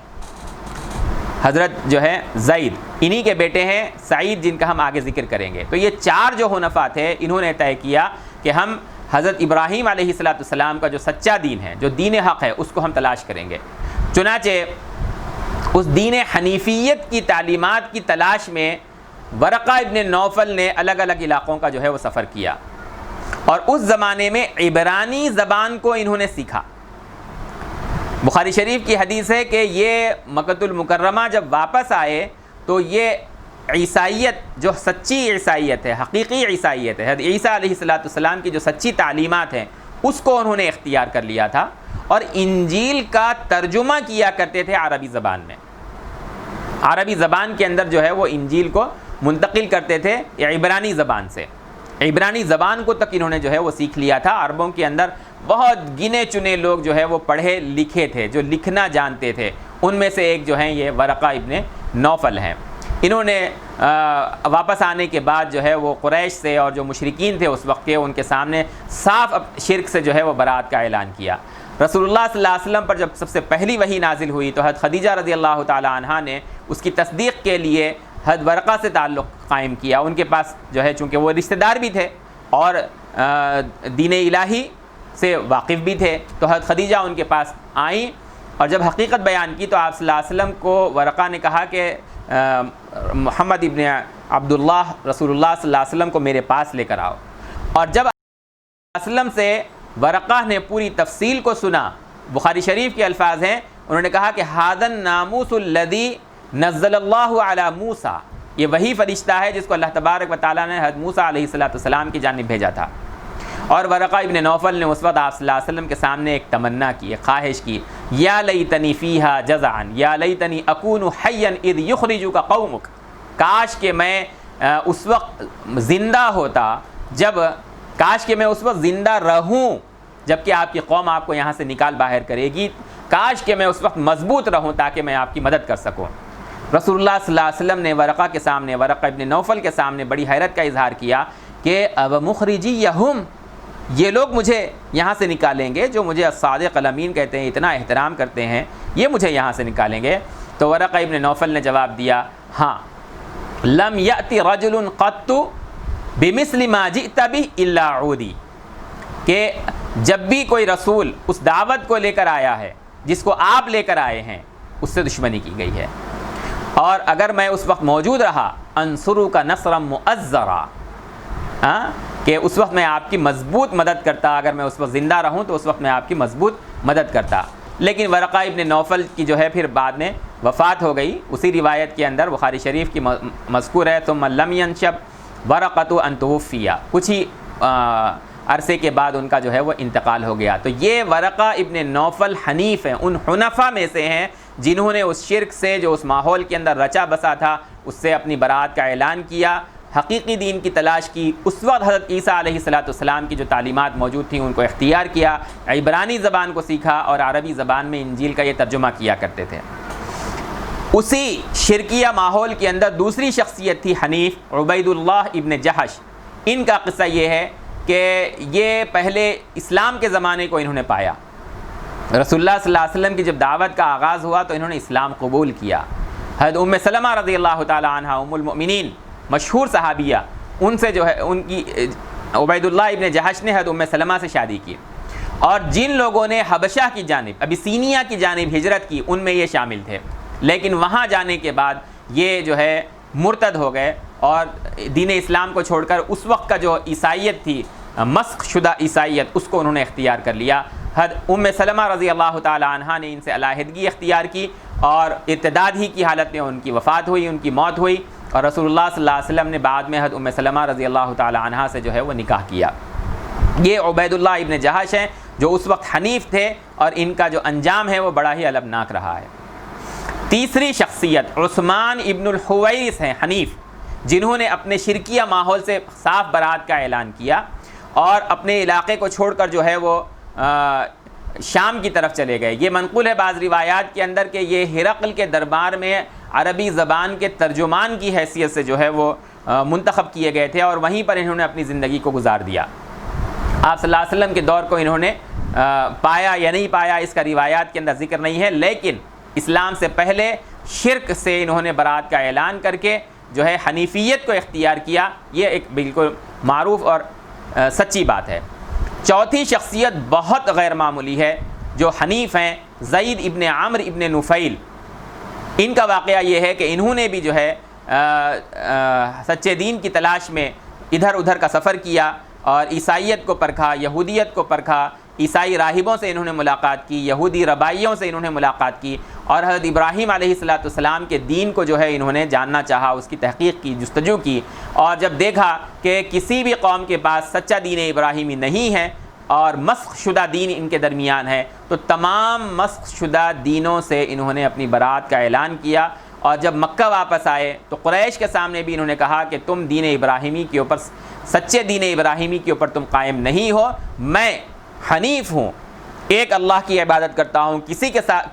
حضرت جو ہے زید، انہی کے بیٹے ہیں سعید، جن کا ہم آگے ذکر کریں گے۔ تو یہ 4 جو حنفاء تھے، انہوں نے طے کیا کہ ہم حضرت ابراہیم علیہ السلام کا جو سچا دین ہے، جو دین حق ہے، اس کو ہم تلاش کریں گے۔ چنانچہ اس دین حنیفیت کی تعلیمات کی تلاش میں ورقہ ابن نوفل نے الگ الگ علاقوں کا جو ہے وہ سفر کیا، اور اس زمانے میں عبرانی زبان کو انہوں نے سیکھا۔ بخاری شریف کی حدیث ہے کہ یہ مکۃ المکرمہ جب واپس آئے تو یہ عیسائیت جو سچی عیسائیت ہے، حقیقی عیسائیت ہے، حضرت عیسیٰ علیہ السلام کی جو سچی تعلیمات ہیں اس کو انہوں نے اختیار کر لیا تھا، اور انجیل کا ترجمہ کیا کرتے تھے عربی زبان میں. عربی زبان کے اندر جو ہے وہ انجیل کو منتقل کرتے تھے عبرانی زبان سے. عبرانی زبان کو تک انہوں نے جو ہے وہ سیکھ لیا تھا. عربوں کے اندر بہت گنے چنے لوگ جو ہے وہ پڑھے لکھے تھے، جو لکھنا جانتے تھے. ان میں سے ایک جو ہیں یہ ورقہ ابن نوفل ہیں. انہوں نے واپس آنے کے بعد جو ہے وہ قریش سے اور جو مشرکین تھے اس وقت کے، ان کے سامنے صاف شرک سے جو ہے وہ برات کا اعلان کیا. رسول اللہ صلی اللہ علیہ وسلم پر جب سب سے پہلی وحی نازل ہوئی تو حضرت خدیجہ رضی اللہ تعالی عنہا نے اس کی تصدیق کے لیے حضرت ورقہ سے تعلق قائم کیا. ان کے پاس جو ہے چونکہ وہ رشتہ دار بھی تھے اور دین الہی سے واقف بھی تھے، تو حضرت خدیجہ ان کے پاس آئیں اور جب حقیقت بیان کی تو آپ صلی اللہ علیہ وسلم کو ورقہ نے کہا کہ محمد ابن عبداللہ رسول اللہ صلی اللہ علیہ وسلم کو میرے پاس لے کر آؤ. اور جب وسلم سے ورقہ نے پوری تفصیل کو سنا، بخاری شریف کے الفاظ ہیں، انہوں نے کہا کہ ھذا الناموس الذی نزل اللہ علی موسیٰ، یہ وہی فرشتہ ہے جس کو اللہ تبارک و تعالیٰ نے حضرت موسیٰ علیہ السلام کی جانب بھیجا تھا. اور ورقہ ابن نوفل نے اس وقت آپ صلی اللہ علیہ وسلم کے سامنے ایک تمنا کی، ایک خواہش کی، یا لیتنی فیہا جزعا یا لیتنی اکون حیا اذ یخرجک قومک، کاش کہ میں اس وقت زندہ ہوتا کاش کہ میں اس وقت زندہ رہوں جب کہ آپ کی قوم آپ کو یہاں سے نکال باہر کرے گی، کاش کہ میں اس وقت مضبوط رہوں تاکہ میں آپ کی مدد کر سکوں. رسول اللہ صلی اللہ علیہ وسلم نے ورقہ کے سامنے، ورقہ ابن نوفل کے سامنے بڑی حیرت کا اظہار کیا کہ اب مخرجیہم، یہ لوگ مجھے یہاں سے نکالیں گے جو مجھے الصادق الامین کہتے ہیں، اتنا احترام کرتے ہیں، یہ مجھے یہاں سے نکالیں گے؟ تو ورقہ ابن نوفل نے جواب دیا، ہاں، لم یأتی رجل قط بمثل ما جئت به الا عودی، کہ جب بھی کوئی رسول اس دعوت کو لے کر آیا ہے جس کو آپ لے کر آئے ہیں اس سے دشمنی کی گئی ہے، اور اگر میں اس وقت موجود رہا انصرک نصرا مؤزرا، کہ اس وقت میں آپ کی مضبوط مدد کرتا، اگر میں اس وقت زندہ رہوں تو اس وقت میں آپ کی مضبوط مدد کرتا. لیکن ورقہ ابن نوفل کی جو ہے پھر بعد میں وفات ہو گئی. اسی روایت کے اندر بخاری شریف کی مذکور ہے، ثم لم ينشب ورقۃ ان توفی، کچھ ہی عرصے کے بعد ان کا جو ہے وہ انتقال ہو گیا. تو یہ ورقہ ابن نوفل حنیف ہیں، ان حنفا میں سے ہیں جنہوں نے اس شرک سے جو اس ماحول کے اندر رچا بسا تھا اس سے اپنی برات کا اعلان کیا، حقیقی دین کی تلاش کی. اس وقت حضرت عیسیٰ علیہ السلام کی جو تعلیمات موجود تھیں ان کو اختیار کیا، عبرانی زبان کو سیکھا اور عربی زبان میں انجیل کا یہ ترجمہ کیا کرتے تھے. اسی شرکیہ ماحول کے اندر دوسری شخصیت تھی حنیف، عبید اللہ ابن جہش. ان کا قصہ یہ ہے کہ یہ پہلے اسلام کے زمانے کو انہوں نے پایا. رسول اللہ صلی اللہ علیہ وسلم کی جب دعوت کا آغاز ہوا تو انہوں نے اسلام قبول کیا. حضرت ام سلمہ رضی اللہ تعالی عنہا، ام المؤمنین، مشہور صحابیہ، ان سے جو ہے ان کی عبید اللہ ابن جہش نے حضرت ام سلمہ سے شادی کی. اور جن لوگوں نے حبشہ کی جانب، ابیسینیا کی جانب ہجرت کی، ان میں یہ شامل تھے. لیکن وہاں جانے کے بعد یہ جو ہے مرتد ہو گئے اور دین اسلام کو چھوڑ کر اس وقت کا جو عیسائیت تھی، مسخ شدہ عیسائیت، اس کو انہوں نے اختیار کر لیا. حضرت ام سلمہ رضی اللہ تعالی عنہا نے ان سے علیحدگی اختیار کی اور ارتداد ہی کی حالت میں ان کی وفات ہوئی، ان کی موت ہوئی. اور رسول اللہ صلی اللہ علیہ وسلم نے بعد میں حضرت ام سلمہ رضی اللہ تعالی عنہا سے جو ہے وہ نکاح کیا. یہ عبید اللہ ابن جہش ہیں جو اس وقت حنیف تھے، اور ان کا جو انجام ہے وہ بڑا ہی المناک رہا ہے. تیسری شخصیت عثمان ابن الحویرث ہیں، حنیف، جنہوں نے اپنے شرکیہ ماحول سے صاف برات کا اعلان کیا اور اپنے علاقے کو چھوڑ کر جو ہے وہ شام کی طرف چلے گئے. یہ منقول ہے بعض روایات کے اندر کہ یہ ہرقل کے دربار میں عربی زبان کے ترجمان کی حیثیت سے جو ہے وہ منتخب کیے گئے تھے، اور وہیں پر انہوں نے اپنی زندگی کو گزار دیا. آپ صلی اللہ علیہ وسلم کے دور کو انہوں نے پایا یا نہیں پایا اس کا روایات کے اندر ذکر نہیں ہے، لیکن اسلام سے پہلے شرک سے انہوں نے برات کا اعلان کر کے جو ہے حنیفیت کو اختیار کیا. یہ ایک بالکل معروف اور سچی بات ہے. چوتھی شخصیت بہت غیر معمولی ہے جو حنیف ہیں، زید ابن عمرو ابن نفیل. ان کا واقعہ یہ ہے کہ انہوں نے بھی جو ہے سچے دین کی تلاش میں ادھر ادھر کا سفر کیا اور عیسائیت کو پرکھا، یہودیت کو پرکھا، عیسائی راہبوں سے انہوں نے ملاقات کی، یہودی ربائیوں سے انہوں نے ملاقات کی، اور حضرت ابراہیم علیہ السلام کے دین کو جو ہے انہوں نے جاننا چاہا، اس کی تحقیق کی، جستجو کی، اور جب دیکھا کہ کسی بھی قوم کے پاس سچا دین ابراہیمی نہیں ہے اور مسخ شدہ دین ان کے درمیان ہے، تو تمام مسخ شدہ دینوں سے انہوں نے اپنی برات کا اعلان کیا۔ اور جب مکہ واپس آئے تو قریش کے سامنے بھی انہوں نے کہا کہ تم دین ابراہیمی کے اوپر، سچے دین ابراہیمی کے اوپر تم قائم نہیں ہو، میں حنیف ہوں، ایک اللہ کی عبادت کرتا ہوں،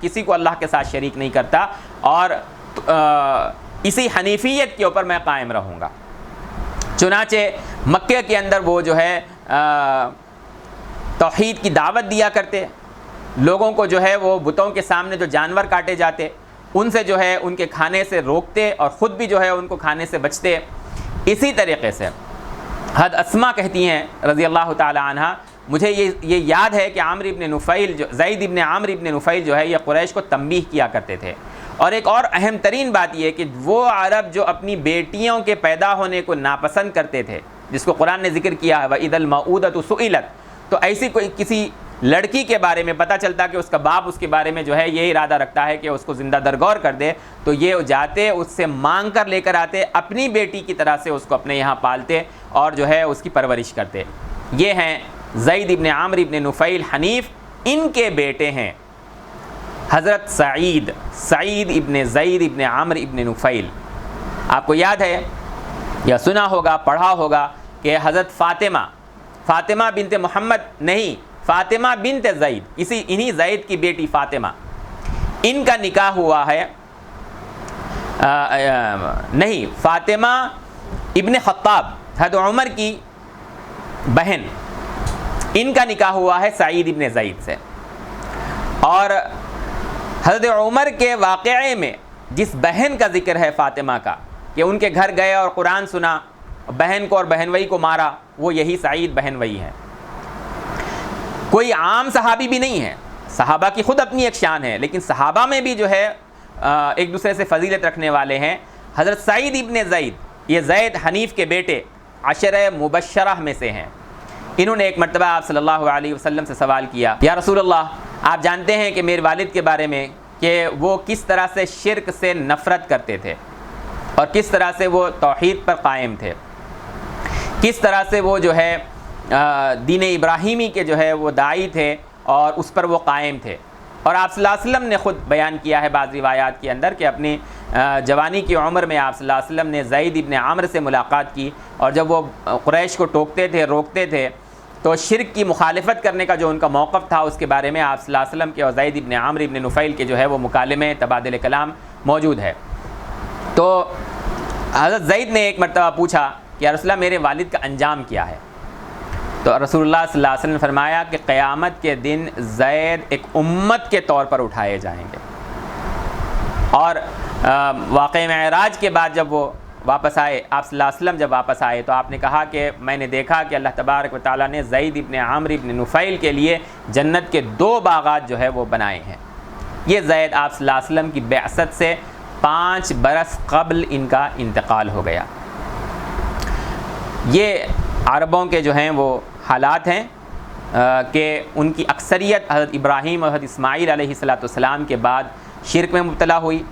کسی کو اللہ کے ساتھ شریک نہیں کرتا، اور اسی حنیفیت کے اوپر میں قائم رہوں گا۔ چنانچہ مکہ کے اندر وہ جو ہے توحید کی دعوت دیا کرتے، لوگوں کو جو ہے وہ بتوں کے سامنے جو جانور کاٹے جاتے ان سے جو ہے ان کے کھانے سے روکتے، اور خود بھی جو ہے ان کو کھانے سے بچتے۔ اسی طریقے سے حضرت اسما کہتی ہیں رضی اللہ تعالی عنہ، مجھے یہ یاد ہے کہ عامر ابن نفیل زید ابن عامر ابن نفیل جو ہے یہ قریش کو تنبیہ کیا کرتے تھے۔ اور ایک اور اہم ترین بات یہ کہ وہ عرب جو اپنی بیٹیوں کے پیدا ہونے کو ناپسند کرتے تھے، جس کو قرآن نے ذکر کیا ہے وَإِذَا الْمَوْءُودَةُ سُئِلَتْ، تو ایسی کوئی کسی لڑکی کے بارے میں پتہ چلتا کہ اس کا باپ اس کے بارے میں جو ہے یہ ارادہ رکھتا ہے کہ اس کو زندہ درگور کر دے، تو یہ جاتے اس سے مانگ کر لے کر آتے، اپنی بیٹی کی طرح سے اس کو اپنے یہاں پالتے اور جو ہے اس کی پرورش کرتے۔ یہ ہیں زید ابن عامر ابن نفیل حنیف۔ ان کے بیٹے ہیں حضرت سعید ابن زید ابن عامر ابن نفیل۔ آپ کو یاد ہے یا سنا ہوگا، پڑھا ہوگا کہ حضرت فاطمہ بنت محمد نہیں، فاطمہ بنت زید، انہی زید کی بیٹی فاطمہ، ان کا نکاح ہوا ہے نہیں، فاطمہ ابن خطاب حضرت عمر کی بہن، ان کا نکاح ہوا ہے سعید ابن زید سے۔ اور حضرت عمر کے واقعے میں جس بہن کا ذکر ہے فاطمہ کا، کہ ان کے گھر گئے اور قرآن سنا، بہن کو اور بہنوئی کو مارا، وہ یہی سعید بہنوئی ہے۔ کوئی عام صحابی بھی نہیں ہے، صحابہ کی خود اپنی ایک شان ہے، لیکن صحابہ میں بھی جو ہے ایک دوسرے سے فضیلت رکھنے والے ہیں۔ حضرت سعید ابن زید، یہ زید حنیف کے بیٹے عشرہ مبشرہ میں سے ہیں۔ انہوں نے ایک مرتبہ آپ صلی اللہ علیہ وسلم سے سوال کیا، یا رسول اللہ، آپ جانتے ہیں کہ میرے والد کے بارے میں کہ وہ کس طرح سے شرک سے نفرت کرتے تھے اور کس طرح سے وہ توحید پر قائم تھے، کس طرح سے وہ جو ہے دین ابراہیمی کے جو ہے وہ داعی تھے اور اس پر وہ قائم تھے۔ اور آپ صلی اللہ علیہ وسلم نے خود بیان کیا ہے بعض روایات کے اندر کہ اپنی جوانی کی عمر میں آپ صلی اللہ علیہ وسلم نے زید ابن عامر سے ملاقات کی، اور جب وہ قریش کو ٹوکتے تھے، روکتے تھے، تو شرک کی مخالفت کرنے کا جو ان کا موقف تھا اس کے بارے میں آپ صلی اللہ علیہ وسلم کے اور زید ابن عامر ابن نفیل کے جو ہے وہ مکالمے، تبادل کلام موجود ہے۔ تو حضرت زید نے ایک مرتبہ پوچھا کہ یا رسول اللہ میرے والد کا انجام کیا ہے؟ تو رسول اللہ صلی اللہ علیہ وسلم نے فرمایا کہ قیامت کے دن زید ایک امت کے طور پر اٹھائے جائیں گے۔ اور واقعہ معراج کے بعد جب وہ واپس آئے، آپ صلی اللہ علیہ وسلم جب واپس آئے تو آپ نے کہا کہ میں نے دیکھا کہ اللہ تبارک و تعالیٰ نے زید ابن عامر ابن نفیل کے لیے جنت کے 2 باغات جو ہے وہ بنائے ہیں۔ یہ زید آپ صلی اللہ علیہ وسلم کی بعثت سے 5 برس قبل ان کا انتقال ہو گیا۔ یہ عربوں کے جو ہیں وہ حالات ہیں کہ ان کی اکثریت حضرت ابراہیم اور حضرت اسماعیل علیہ السلام کے بعد شرک میں مبتلا ہوئی،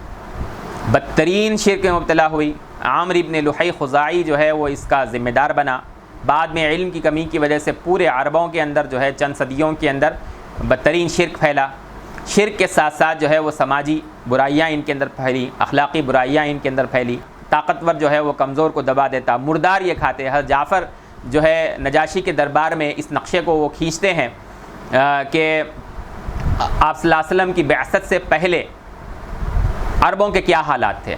بدترین شرک میں مبتلا ہوئی۔ عامر ابن لحی خزاعی جو ہے وہ اس کا ذمہ دار بنا۔ بعد میں علم کی کمی کی وجہ سے پورے عربوں کے اندر جو ہے چند صدیوں کے اندر بدترین شرک پھیلا۔ شرک کے ساتھ ساتھ جو ہے وہ سماجی برائیاں ان کے اندر پھیلی، اخلاقی برائیاں ان کے اندر پھیلی۔ طاقتور جو ہے وہ کمزور کو دبا دیتا، مردار یہ کھاتے۔ حضرت جعفر جو ہے نجاشی کے دربار میں اس نقشے کو وہ کھینچتے ہیں کہ آپ صلی اللہ علیہ وسلم کی بعثت سے پہلے عربوں کے کیا حالات تھے۔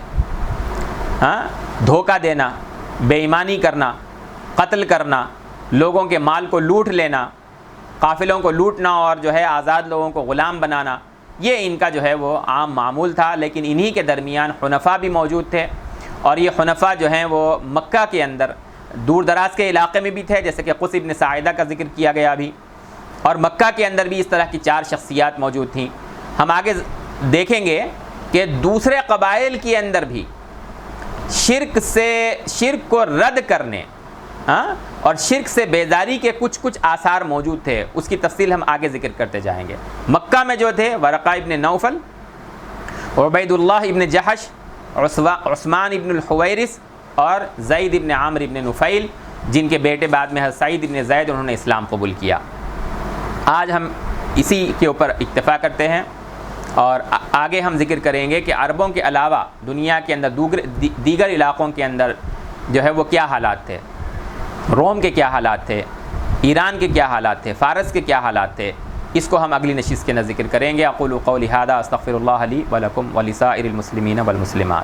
دھوکہ دینا، بے ایمانی کرنا، قتل کرنا، لوگوں کے مال کو لوٹ لینا، قافلوں کو لوٹنا اور جو ہے آزاد لوگوں کو غلام بنانا، یہ ان کا جو ہے وہ عام معمول تھا۔ لیکن انہی کے درمیان حنفاء بھی موجود تھے، اور یہ حنفاء جو ہیں وہ مکہ کے اندر دور دراز کے علاقے میں بھی تھے، جیسے کہ قص ابن ساعدہ کا ذکر کیا گیا ابھی، اور مکہ کے اندر بھی اس طرح کی 4 شخصیات موجود تھیں۔ ہم آگے دیکھیں گے کہ دوسرے قبائل کے اندر بھی شرک کو رد کرنے ہاں، اور شرک سے بیزاری کے کچھ آثار موجود تھے، اس کی تفصیل ہم آگے ذکر کرتے جائیں گے۔ مکہ میں جو تھے ورقہ ابن نوفل، عبید اللہ ابن جحش، عثمان ابن الحویرث اور زید ابن عامر ابن نفیل، جن کے بیٹے بعد میں حضرت سعید ابن زید انہوں نے اسلام قبول کیا۔ آج ہم اسی کے اوپر اکتفا کرتے ہیں، اور آگے ہم ذکر کریں گے کہ عربوں کے علاوہ دنیا کے اندر دیگر علاقوں کے اندر جو ہے وہ کیا حالات تھے، روم کے کیا حالات تھے، ایران کے کیا حالات تھے، فارس کے کیا حالات تھے، اس کو ہم اگلی نشست کے اندر ذکر کریں گے۔ اقول قولی ھذا استغفر اللہ لی ولکم ولسائر المسلمین والمسلمات۔